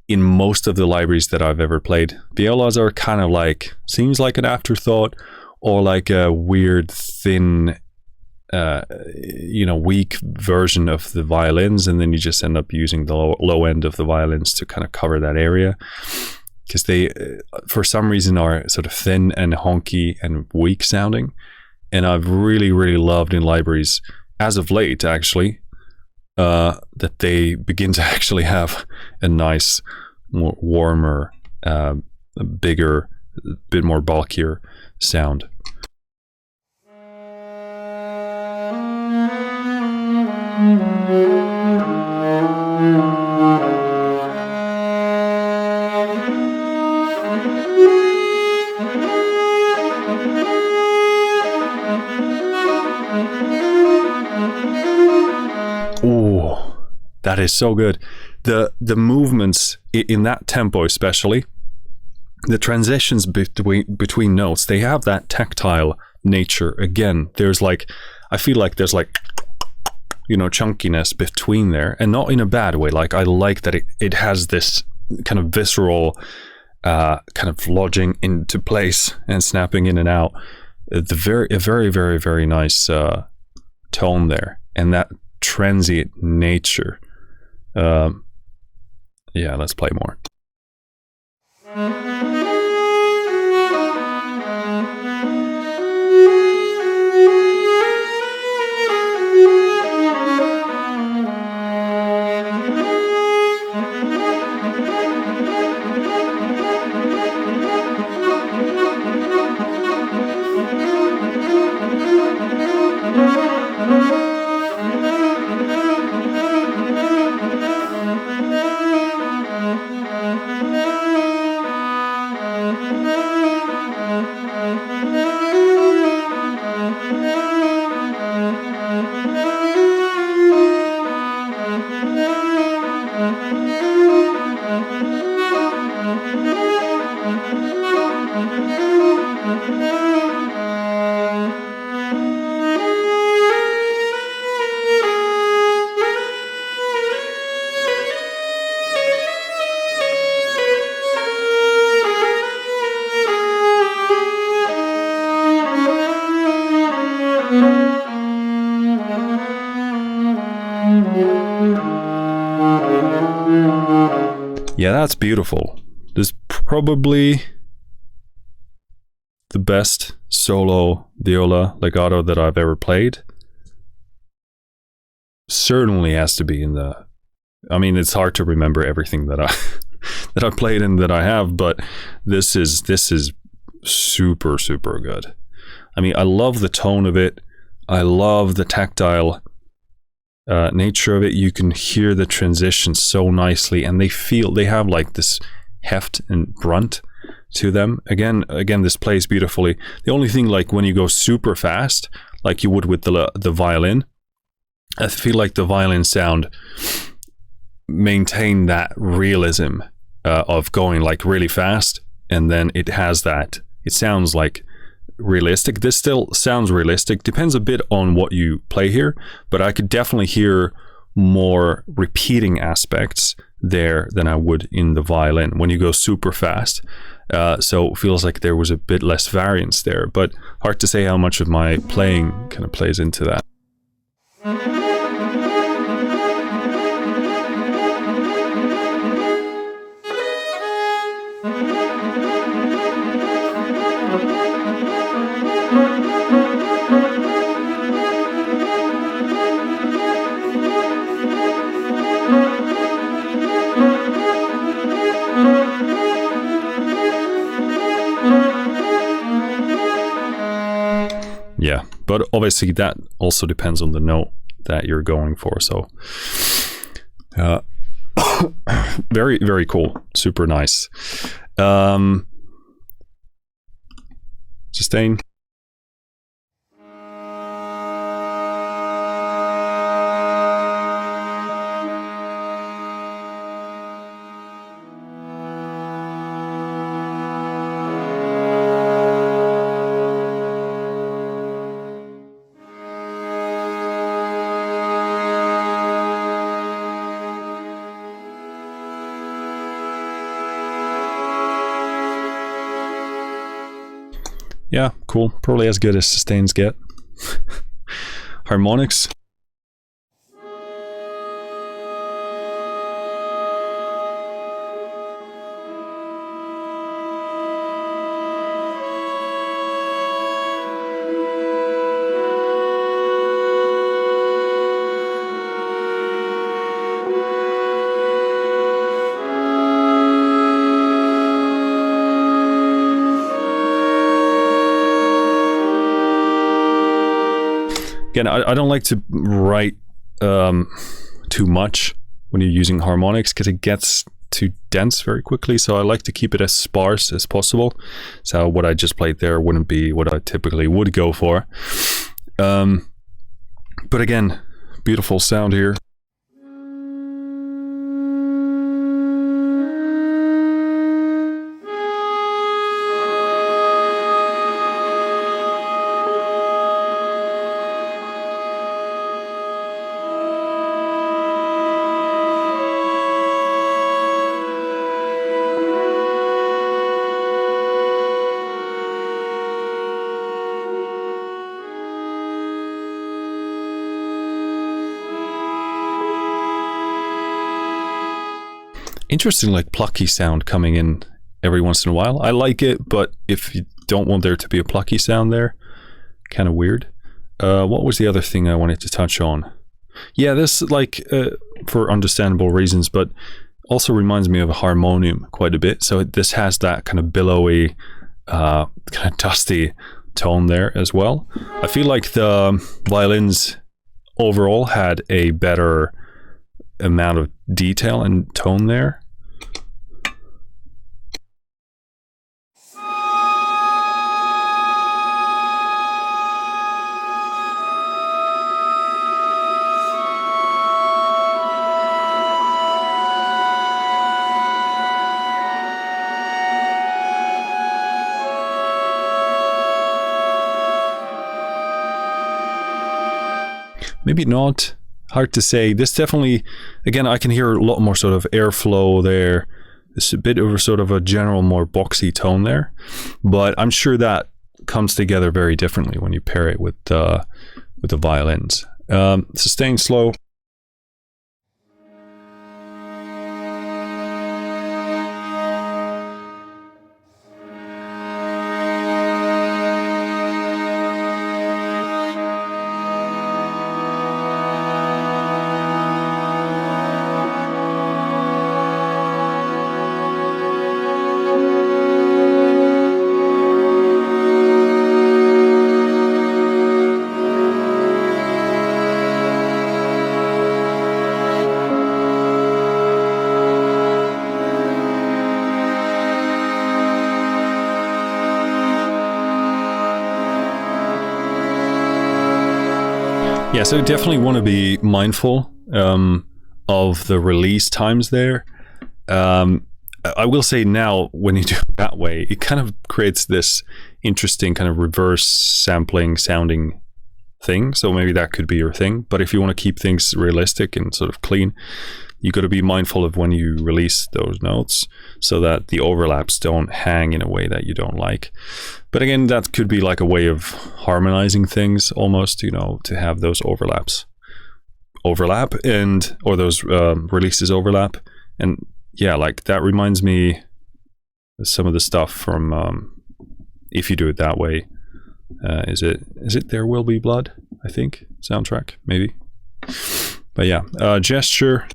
in most of the libraries that I've ever played, violas are kind of like, seems like an afterthought, or like a weird, thin, weak version of the violins, and then you just end up using the low end of the violins to kind of cover that area, because they, for some reason, are sort of thin and honky and weak sounding. And I've really loved in libraries, as of late actually, that they begin to actually have a nice, more warmer, bigger, bit more bulkier sound. Oh, that is so good. The movements in that tempo, especially the transitions between notes, they have that tactile nature. Again, there's like, I feel like there's like, chunkiness between there, and not in a bad way. Like, I like that it has this kind of visceral kind of lodging into place and snapping in and out. A very nice tone there, and that transient nature. Yeah, let's play more. Yeah, that's beautiful. This is probably the best solo viola legato that I've ever played. Certainly has to be in the... I mean, it's hard to remember everything that I that I played and that I have, but this is super, super good. I mean, I love the tone of it. I love the tactile nature of it. You can hear the transition so nicely, and they have like this heft and brunt to them. Again, this plays beautifully. The only thing, like when you go super fast, like you would with the violin, I feel like the violin sound maintain that realism of going like really fast, and then it has that, it sounds like realistic. This still sounds realistic, depends a bit on what you play here, but I could definitely hear more repeating aspects there than I would in the violin when you go super fast. So it feels like there was a bit less variance there, but hard to say how much of my playing kind of plays into that. Yeah, but obviously that also depends on the note that you're going for. So very, very cool. Super nice. Sustain. Yeah, cool. Probably as good as sustains get. Harmonics. Again, I don't like to write too much when you're using harmonics because it gets too dense very quickly. So I like to keep it as sparse as possible. So what I just played there wouldn't be what I typically would go for. But again, beautiful sound here. Interesting, like plucky sound coming in every once in a while. I like it, but if you don't want there to be a plucky sound there, kind of weird. What was the other thing I wanted to touch on? Yeah, this like for understandable reasons, but also reminds me of a harmonium quite a bit. So this has that kind of billowy, kind of dusty tone there as well. I feel like the violins overall had a better amount of detail and tone there. Maybe not. Hard to say. This definitely, again, I can hear a lot more sort of airflow there. There's a bit of a sort of a general more boxy tone there, but I'm sure that comes together very differently when you pair it with the violins. Sustain slow. Yeah, so definitely want to be mindful of the release times there. I will say now, when you do it that way, it kind of creates this interesting kind of reverse sampling sounding thing. So maybe that could be your thing. But if you want to keep things realistic and sort of clean, you got to be mindful of when you release those notes so that the overlaps don't hang in a way that you don't like. But again, that could be like a way of harmonizing things almost, you know, to have those overlap and, or those releases overlap. And yeah, like that reminds me of some of the stuff from If You Do It That Way. Is it There Will Be Blood, I think, soundtrack, maybe. But yeah, Gesture.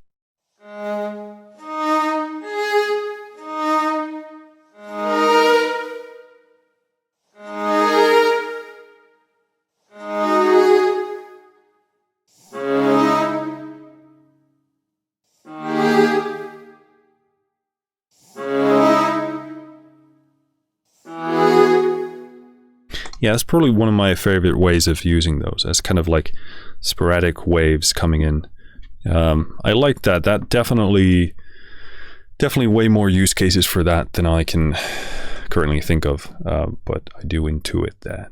Yeah, that's probably one of my favorite ways of using those, as kind of like sporadic waves coming in. I like that. That definitely way more use cases for that than I can currently think of, but I do intuit that.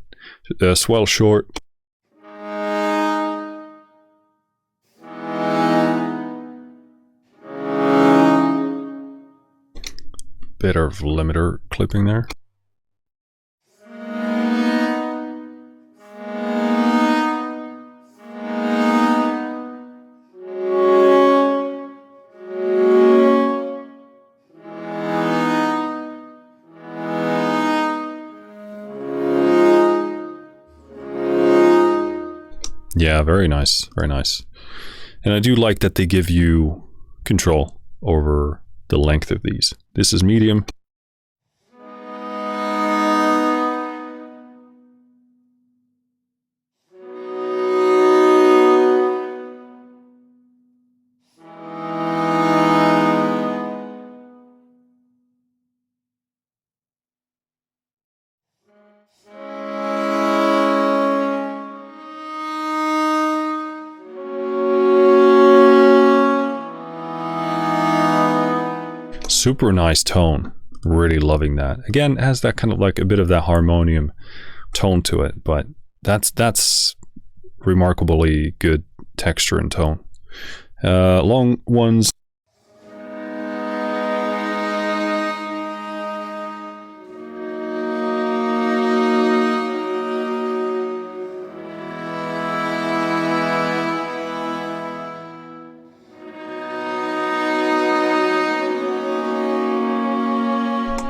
Swell short. Bit of limiter clipping there. Yeah, very nice, very nice. And I do like that they give you control over the length of these. This is medium. Super nice tone. Really loving that. Again, it has that kind of like a bit of that harmonium tone to it, but that's remarkably good texture and tone. Long ones.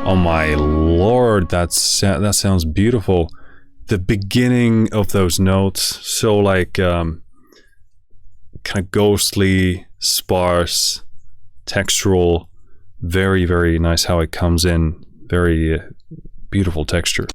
Oh my lord, that sounds beautiful. The beginning of those notes, so like kind of ghostly, sparse, textural, very, very nice how it comes in. Very beautiful texture.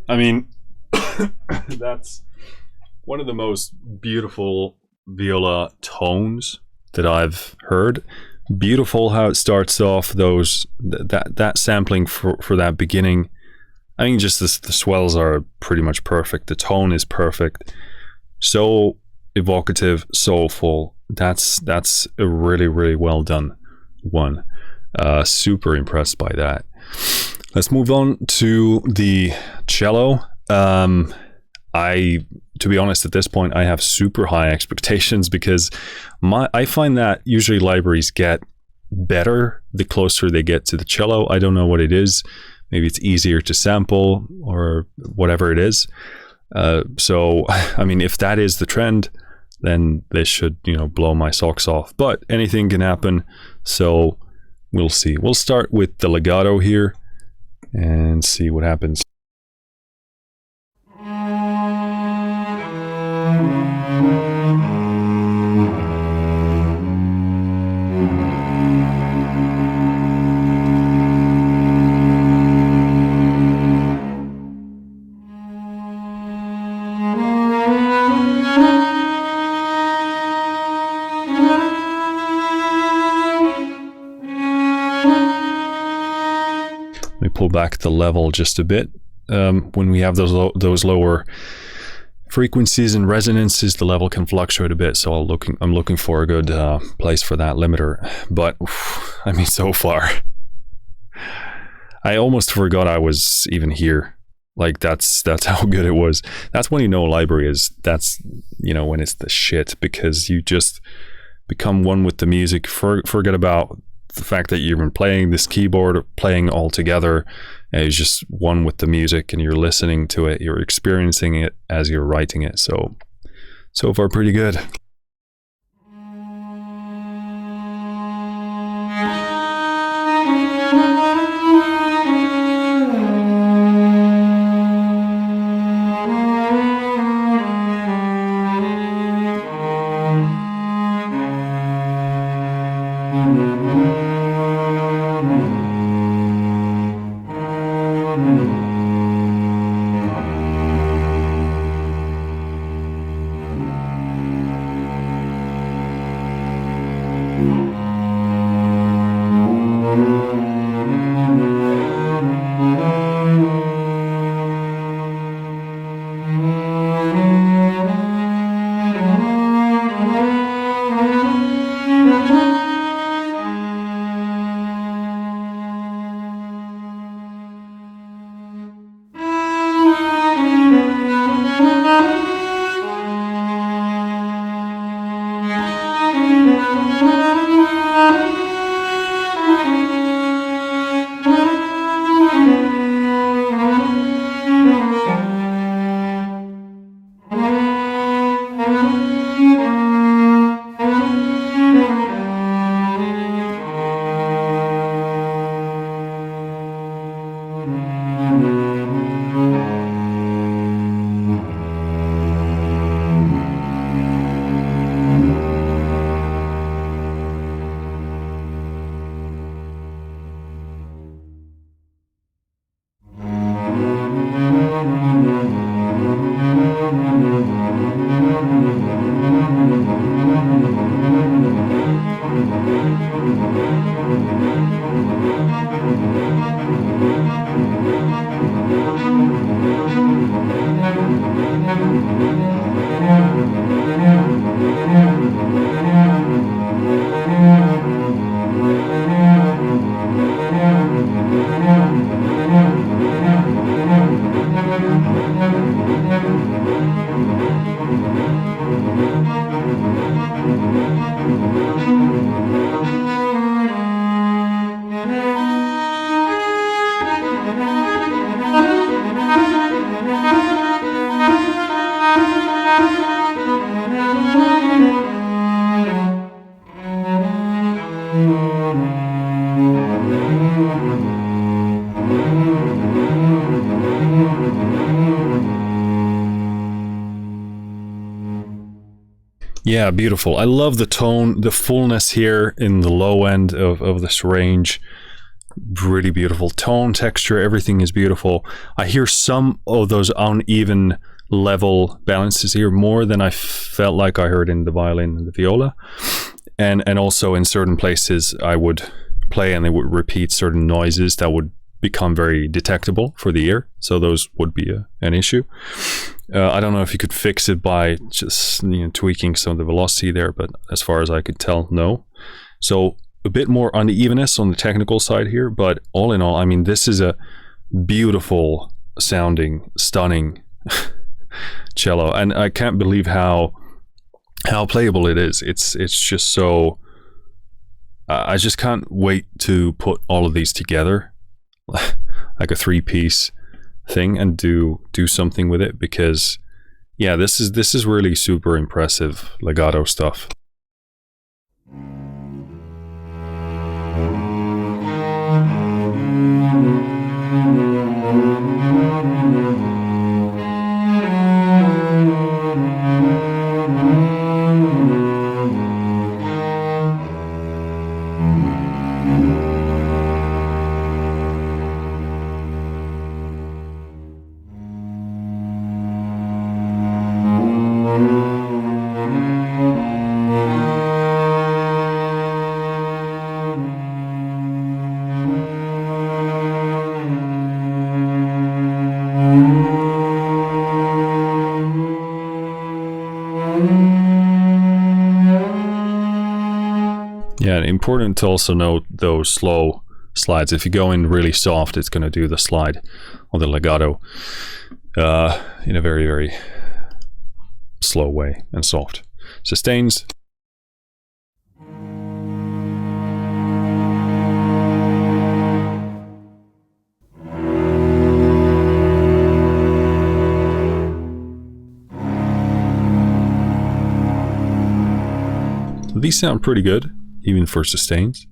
I mean, that's one of the most beautiful viola tones that I've heard, Beautiful how it starts off, that sampling for that beginning. I mean, just the swells are pretty much perfect. The tone is perfect. So evocative, soulful. That's a really, really well done one. Super impressed by that. Let's move on to the cello. To be honest, at this point, I have super high expectations because I find that usually libraries get better the closer they get to the cello. I don't know what it is. Maybe it's easier to sample or whatever it is. So, I mean, if that is the trend, then this should, blow my socks off. But anything can happen, so we'll see. We'll start with the legato here and see what happens. Let me pull back the level just a bit. When we have those lower frequencies and resonances, the level can fluctuate a bit. So I'm looking for a good place for that limiter. But I mean, so far, I almost forgot I was even here. Like that's how good it was. That's when library is. That's when it's the shit, because you just become one with the music. Forget about the fact that you've been playing this keyboard or playing all together. It's just one with the music, and you're listening to it, you're experiencing it as you're writing it. So far pretty good. Yeah, beautiful. I love the tone, the fullness here in the low end of this range. Really beautiful tone, texture, everything is beautiful. I hear some of those uneven level balances here more than I felt like I heard in the violin and the viola. And also in certain places I would play and they would repeat certain noises that would become very detectable for the ear. So those would be an issue. I don't know if you could fix it by just tweaking some of the velocity there, but as far as I could tell, no. So a bit more unevenness on the technical side here, but all in all, I mean, this is a beautiful sounding, stunning cello, and I can't believe how playable it is. It's just so I just can't wait to put all of these together like a 3-piece thing and do something with it, because yeah, this is really super impressive legato stuff. Yeah, important to also note those slow slides. If you go in really soft, it's going to do the slide on the legato in a very, very slow way and soft. Sustains. So these sound pretty good, even for sustains.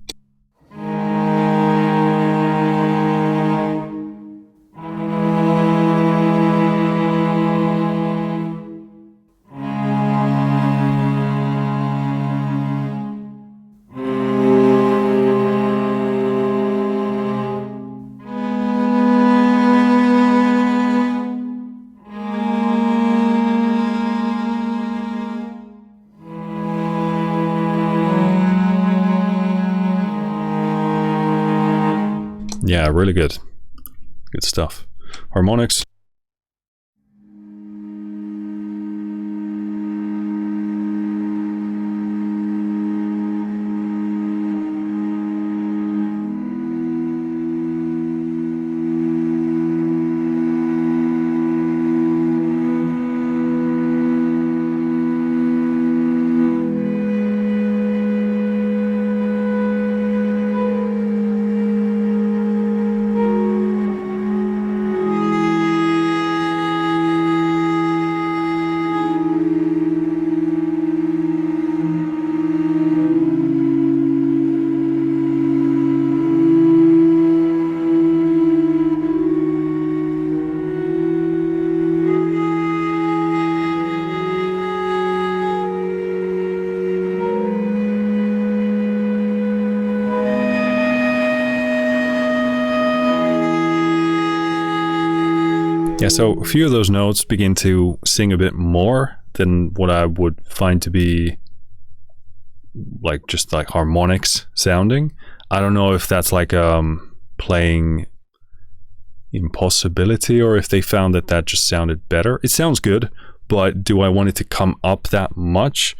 Yeah, really good. Good stuff. Harmonics. Yeah, so a few of those notes begin to sing a bit more than what I would find to be like just like harmonics sounding. I don't know if that's like playing impossibility or if they found that that just sounded better. It sounds good, but do I want it to come up that much?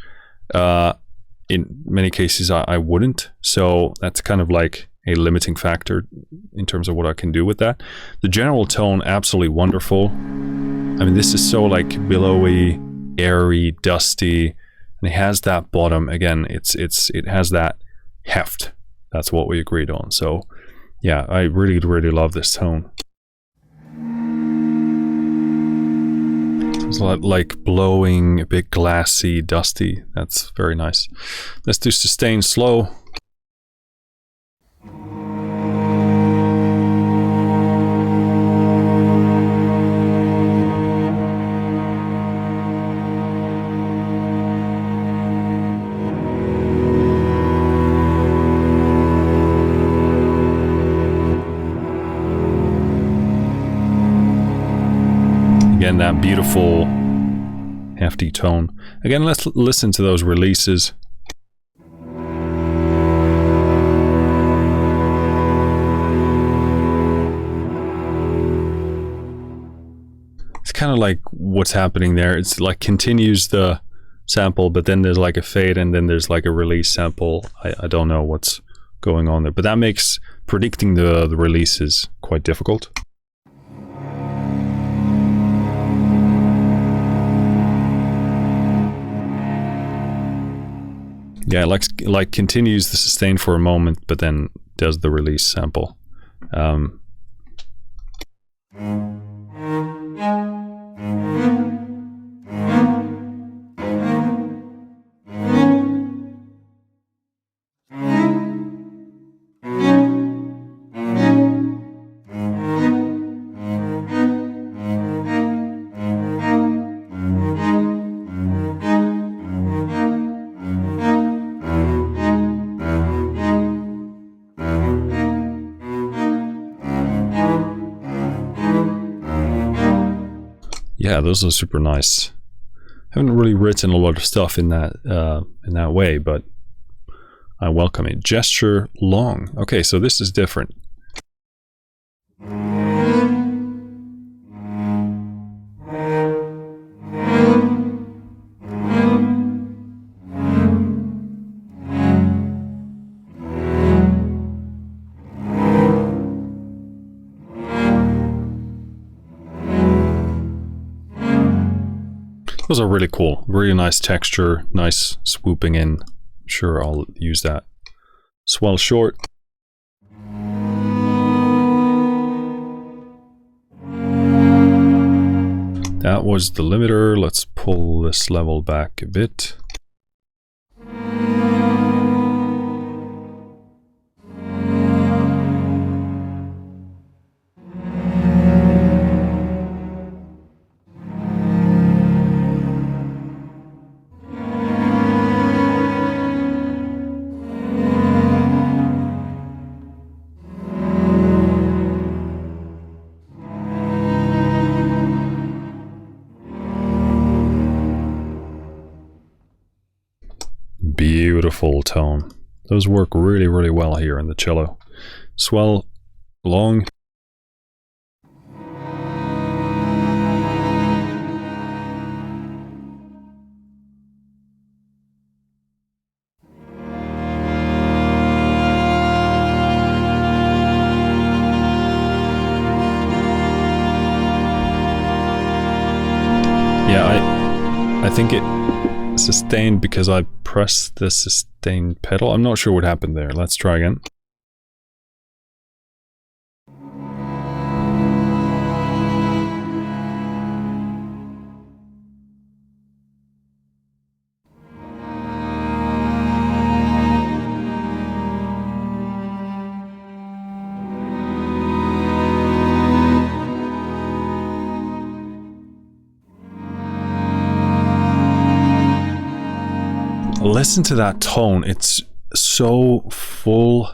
In many cases, I wouldn't. So that's kind of like a limiting factor in terms of what I can do with that. The general tone, absolutely wonderful. I mean, this is so like billowy, airy, dusty, and it has that bottom. Again, it has that heft. That's what we agreed on. So yeah, I really, really love this tone. It's like blowing, a bit glassy, dusty. That's very nice. Let's do sustain slow. Again, that beautiful hefty tone. Again, let's listen to those releases. kind of like what's happening there. It's like continues the sample, but then there's like a fade, and then there's like a release sample. I don't know what's going on there, but that makes predicting the releases quite difficult. Yeah, like continues the sustain for a moment, but then does the release sample. Yeah, those are super nice. Haven't really written a lot of stuff in that way, but I welcome it. Gesture long. Okay, so this is different. Those are really cool. Really nice texture, nice swooping in. Sure, I'll use that. Swell short. That was the limiter. Let's pull this level back a bit. Beautiful tone. Those work really, really well here in the cello. Swell long. Yeah, I think it sustained because I pressed the sustain pedal. I'm not sure what happened there. Let's try again. Listen to that tone. It's so full,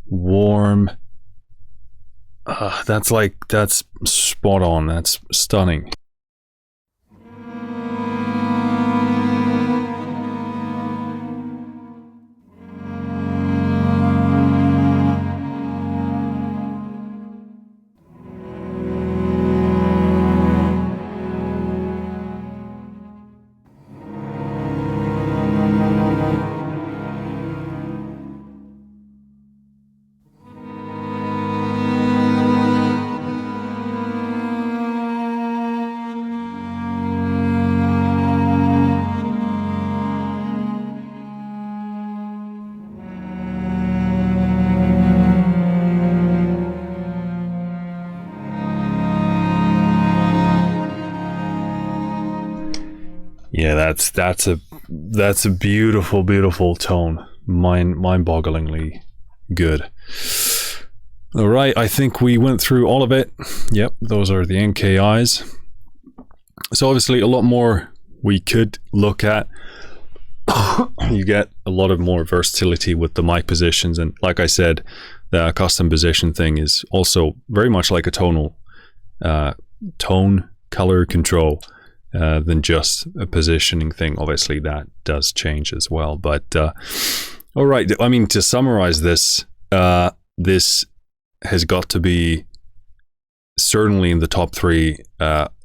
warm. That's spot on. That's stunning. Yeah, that's a beautiful, beautiful tone. Mind-bogglingly good. All right, I think we went through all of it. Yep, those are the NKIs. So obviously a lot more we could look at. You get a lot of more versatility with the mic positions, and like I said, the custom position thing is also very much like a tonal tone color control than just a positioning thing. Obviously that does change as well, but all right, I mean, to summarize this, this has got to be certainly in the top 3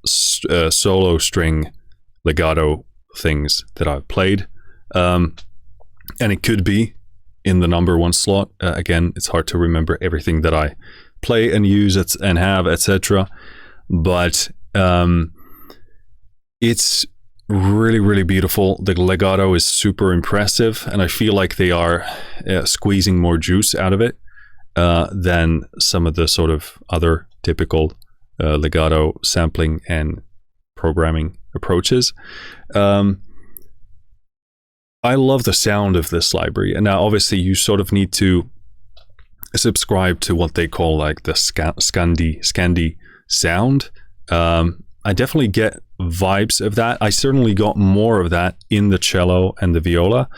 solo string legato things that I've played. And it could be in the number one slot. Again, it's hard to remember everything that I play and use and have, etc. But it's really, really beautiful. The legato is super impressive, and I feel like they are squeezing more juice out of it than some of the sort of other typical legato sampling and programming approaches. I love the sound of this library, and now obviously you sort of need to subscribe to what they call like the Scandi sound. I definitely get vibes of that. I certainly got more of that in the cello and the viola.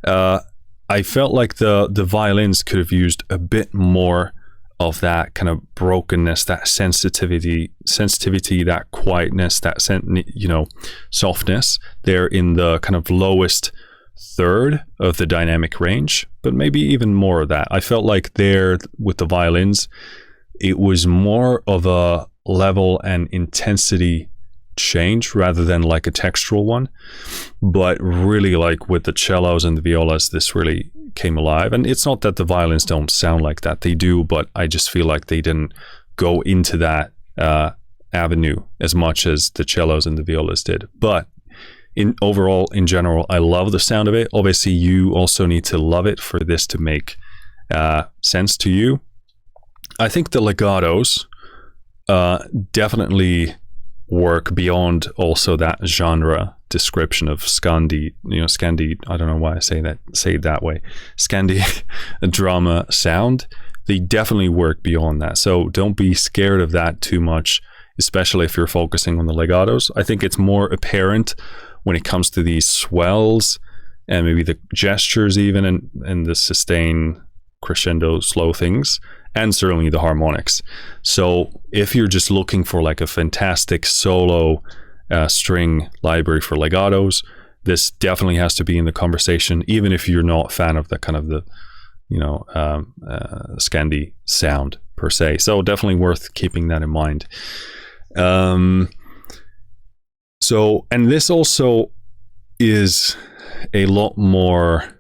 I felt like the violins could have used a bit more of that kind of brokenness, that sensitivity, that quietness, that softness there in the kind of lowest third of the dynamic range, but maybe even more of that. I felt like there with the violins, it was more of a level and intensity change rather than like a textural one. But really, like with the cellos and the violas, this really came alive. And it's not that the violins don't sound like that, they do, but I just feel like they didn't go into that avenue as much as the cellos and the violas did. But in general, I love the sound of it. Obviously, you also need to love it for this to make sense to you. I think the legatos definitely work beyond also that genre description of Scandi, I don't know why I say it that way, Scandi drama sound. They definitely work beyond that. So don't be scared of that too much, especially if you're focusing on the legatos. I think it's more apparent when it comes to these swells and maybe the gestures even, and the sustain, crescendo, slow things, and certainly the harmonics. So if you're just looking for like a fantastic solo string library for legatos, this definitely has to be in the conversation, even if you're not a fan of the kind of the Scandi sound per se. So definitely worth keeping that in mind. So, and this also is a lot more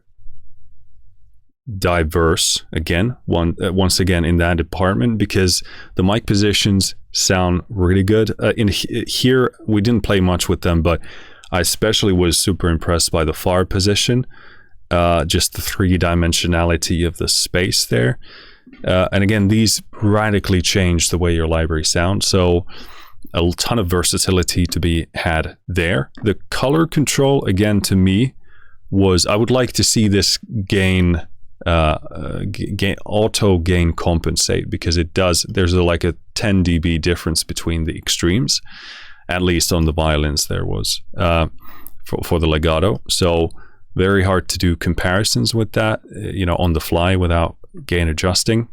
diverse once again in that department, because the mic positions sound really good. Here we didn't play much with them, but I especially was super impressed by the far position, just the three-dimensionality of the space there. And again, these radically change the way your library sounds. So a ton of versatility to be had there. The color control, again, to me, was, I would like to see this auto gain compensate, because it does. There's like a 10 dB difference between the extremes, at least on the violins there was for the legato. So very hard to do comparisons with that, on the fly without gain adjusting.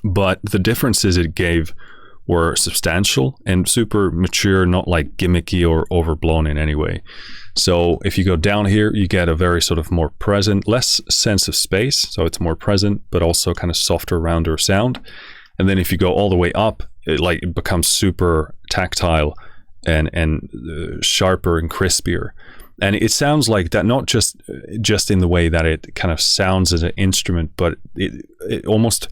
But the differences it gave were substantial and super mature, not like gimmicky or overblown in any way. So if you go down here, you get a very sort of more present, less sense of space. So it's more present, but also kind of softer, rounder sound. And then if you go all the way up, it becomes super tactile and sharper and crispier. And it sounds like that, not just in the way that it kind of sounds as an instrument, but it almost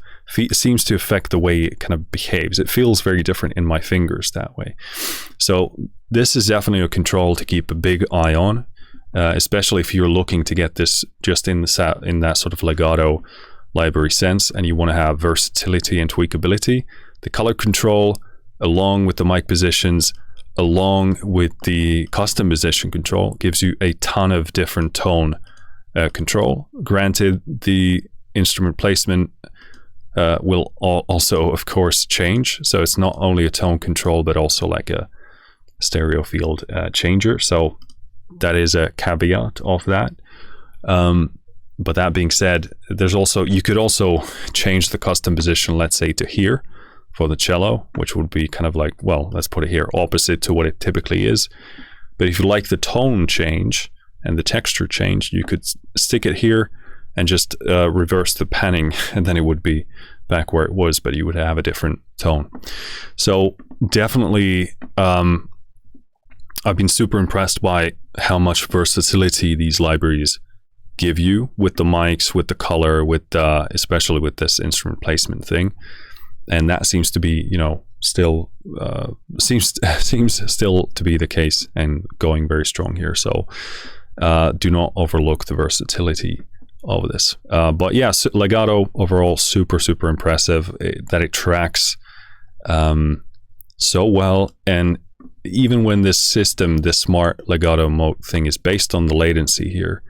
seems to affect the way it kind of behaves. It feels very different in my fingers that way. So this is definitely a control to keep a big eye on, especially if you're looking to get this just in that sort of legato library sense, and you want to have versatility and tweakability. The color control, along with the mic positions, along with the custom position control, gives you a ton of different tone control. Granted, the instrument placement will also, of course, change. So it's not only a tone control, but also like a stereo field changer. So that is a caveat of that. But that being said, you could also change the custom position, let's say to here for the cello, which would be kind of like, well, let's put it here, opposite to what it typically is. But if you like the tone change and the texture change, you could stick it here and just reverse the panning, and then it would be back where it was, but you would have a different tone. So definitely, I've been super impressed by how much versatility these libraries give you with the mics, with the color, with especially with this instrument placement thing. And that seems to be, still seems still to be the case and going very strong here. So do not overlook the versatility of this. But yeah, Legato overall super impressive that it tracks so well. And even when this system, this smart Legato mode thing is based on the latency here,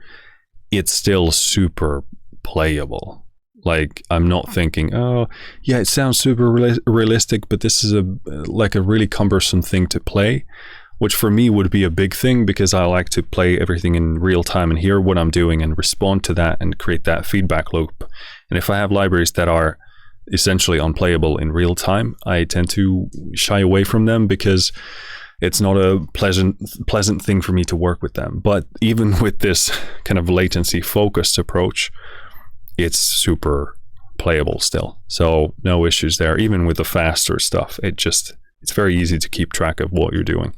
it's still super playable. Like, I'm not thinking, oh yeah, it sounds super realistic, but this is like a really cumbersome thing to play, which for me would be a big thing, because I like to play everything in real time and hear what I'm doing and respond to that and create that feedback loop. And if I have libraries that are essentially unplayable in real time, I tend to shy away from them because it's not a pleasant thing for me to work with them. But even with this kind of latency focused approach, it's super playable still. So no issues there. Even with the faster stuff, it's very easy to keep track of what you're doing.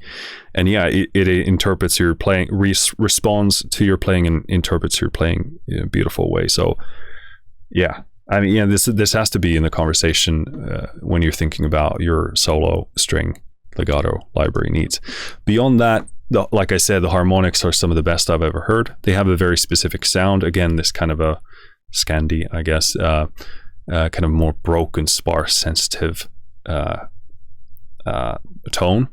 And yeah, it interprets your playing, responds to your playing and interprets your playing in a beautiful way. So yeah, I mean, yeah, this has to be in the conversation when you're thinking about your solo string Legato library needs. Beyond that, like I said, the harmonics are some of the best I've ever heard. They have a very specific sound. Again, this kind of a Scandi, I guess, kind of more broken, sparse, sensitive tone.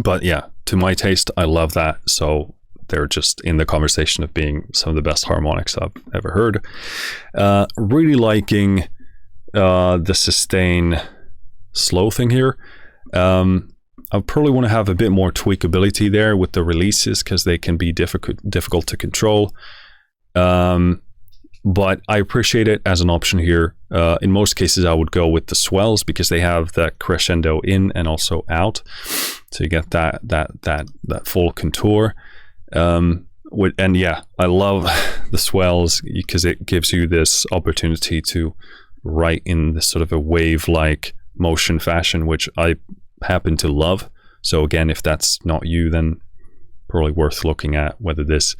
But yeah, to my taste, I love that. So they're just in the conversation of being some of the best harmonics I've ever heard. Really liking the sustain slow thing here. I probably want to have a bit more tweakability there with the releases, because they can be difficult to control. But I appreciate it as an option here. In most cases, I would go with the swells, because they have that crescendo in and also out, so you get that full contour. And yeah, I love the swells because it gives you this opportunity to write in this sort of a wave-like motion fashion, which I happen to love. So again, if that's not you, then probably worth looking at whether this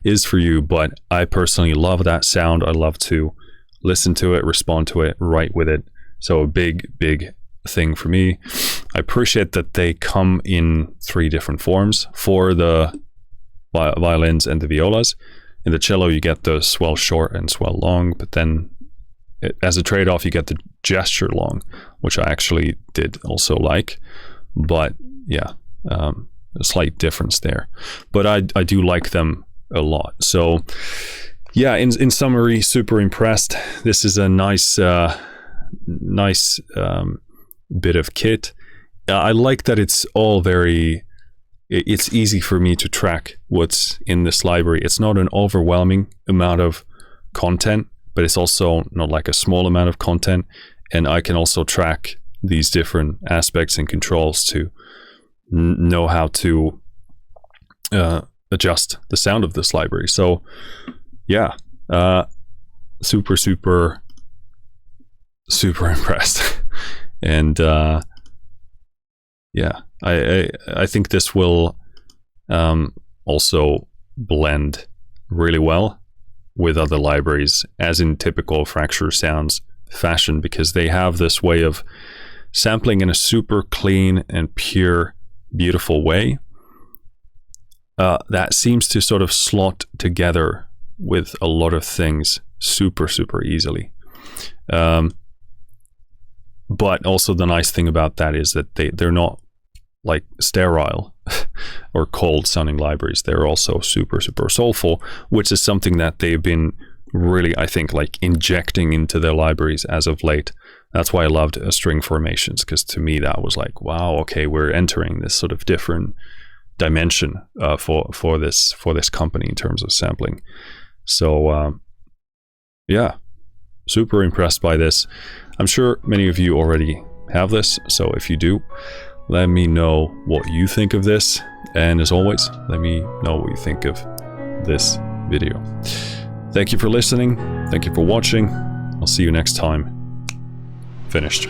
is for you. But I personally love that sound. I love to listen to it, respond to it, write with it. So a big thing for me. I appreciate that they come in 3 different forms for the violins and the violas. In the cello, you get the swell short and swell long, but then as a trade-off, you get the gesture long, which I actually did also like. But yeah, a slight difference there. But I do like them a lot. So yeah, in summary, super impressed. This is a nice bit of kit. I like that it's all it's easy for me to track what's in this library. It's not an overwhelming amount of content, but it's also not like a small amount of content. And I can also track these different aspects and controls to know how to adjust the sound of this library. So yeah, super impressed. And yeah, I think this will also blend really well with other libraries, as in typical Fracture Sounds fashion, because they have this way of sampling in a super clean and pure, beautiful way that seems to sort of slot together with a lot of things super easily. But also the nice thing about that is that they're not like sterile or cold sounding libraries. They're also super soulful, which is something that they've been really, I think, like injecting into their libraries as of late. That's why I loved string formations, because to me that was like, wow, okay, we're entering this sort of different dimension for this company in terms of sampling. So yeah, super impressed by this. I'm sure many of you already have this, so if you do, let me know what you think of this. And as always, let me know what you think of this video. Thank you for listening. Thank you for watching. I'll see you next time. Finished.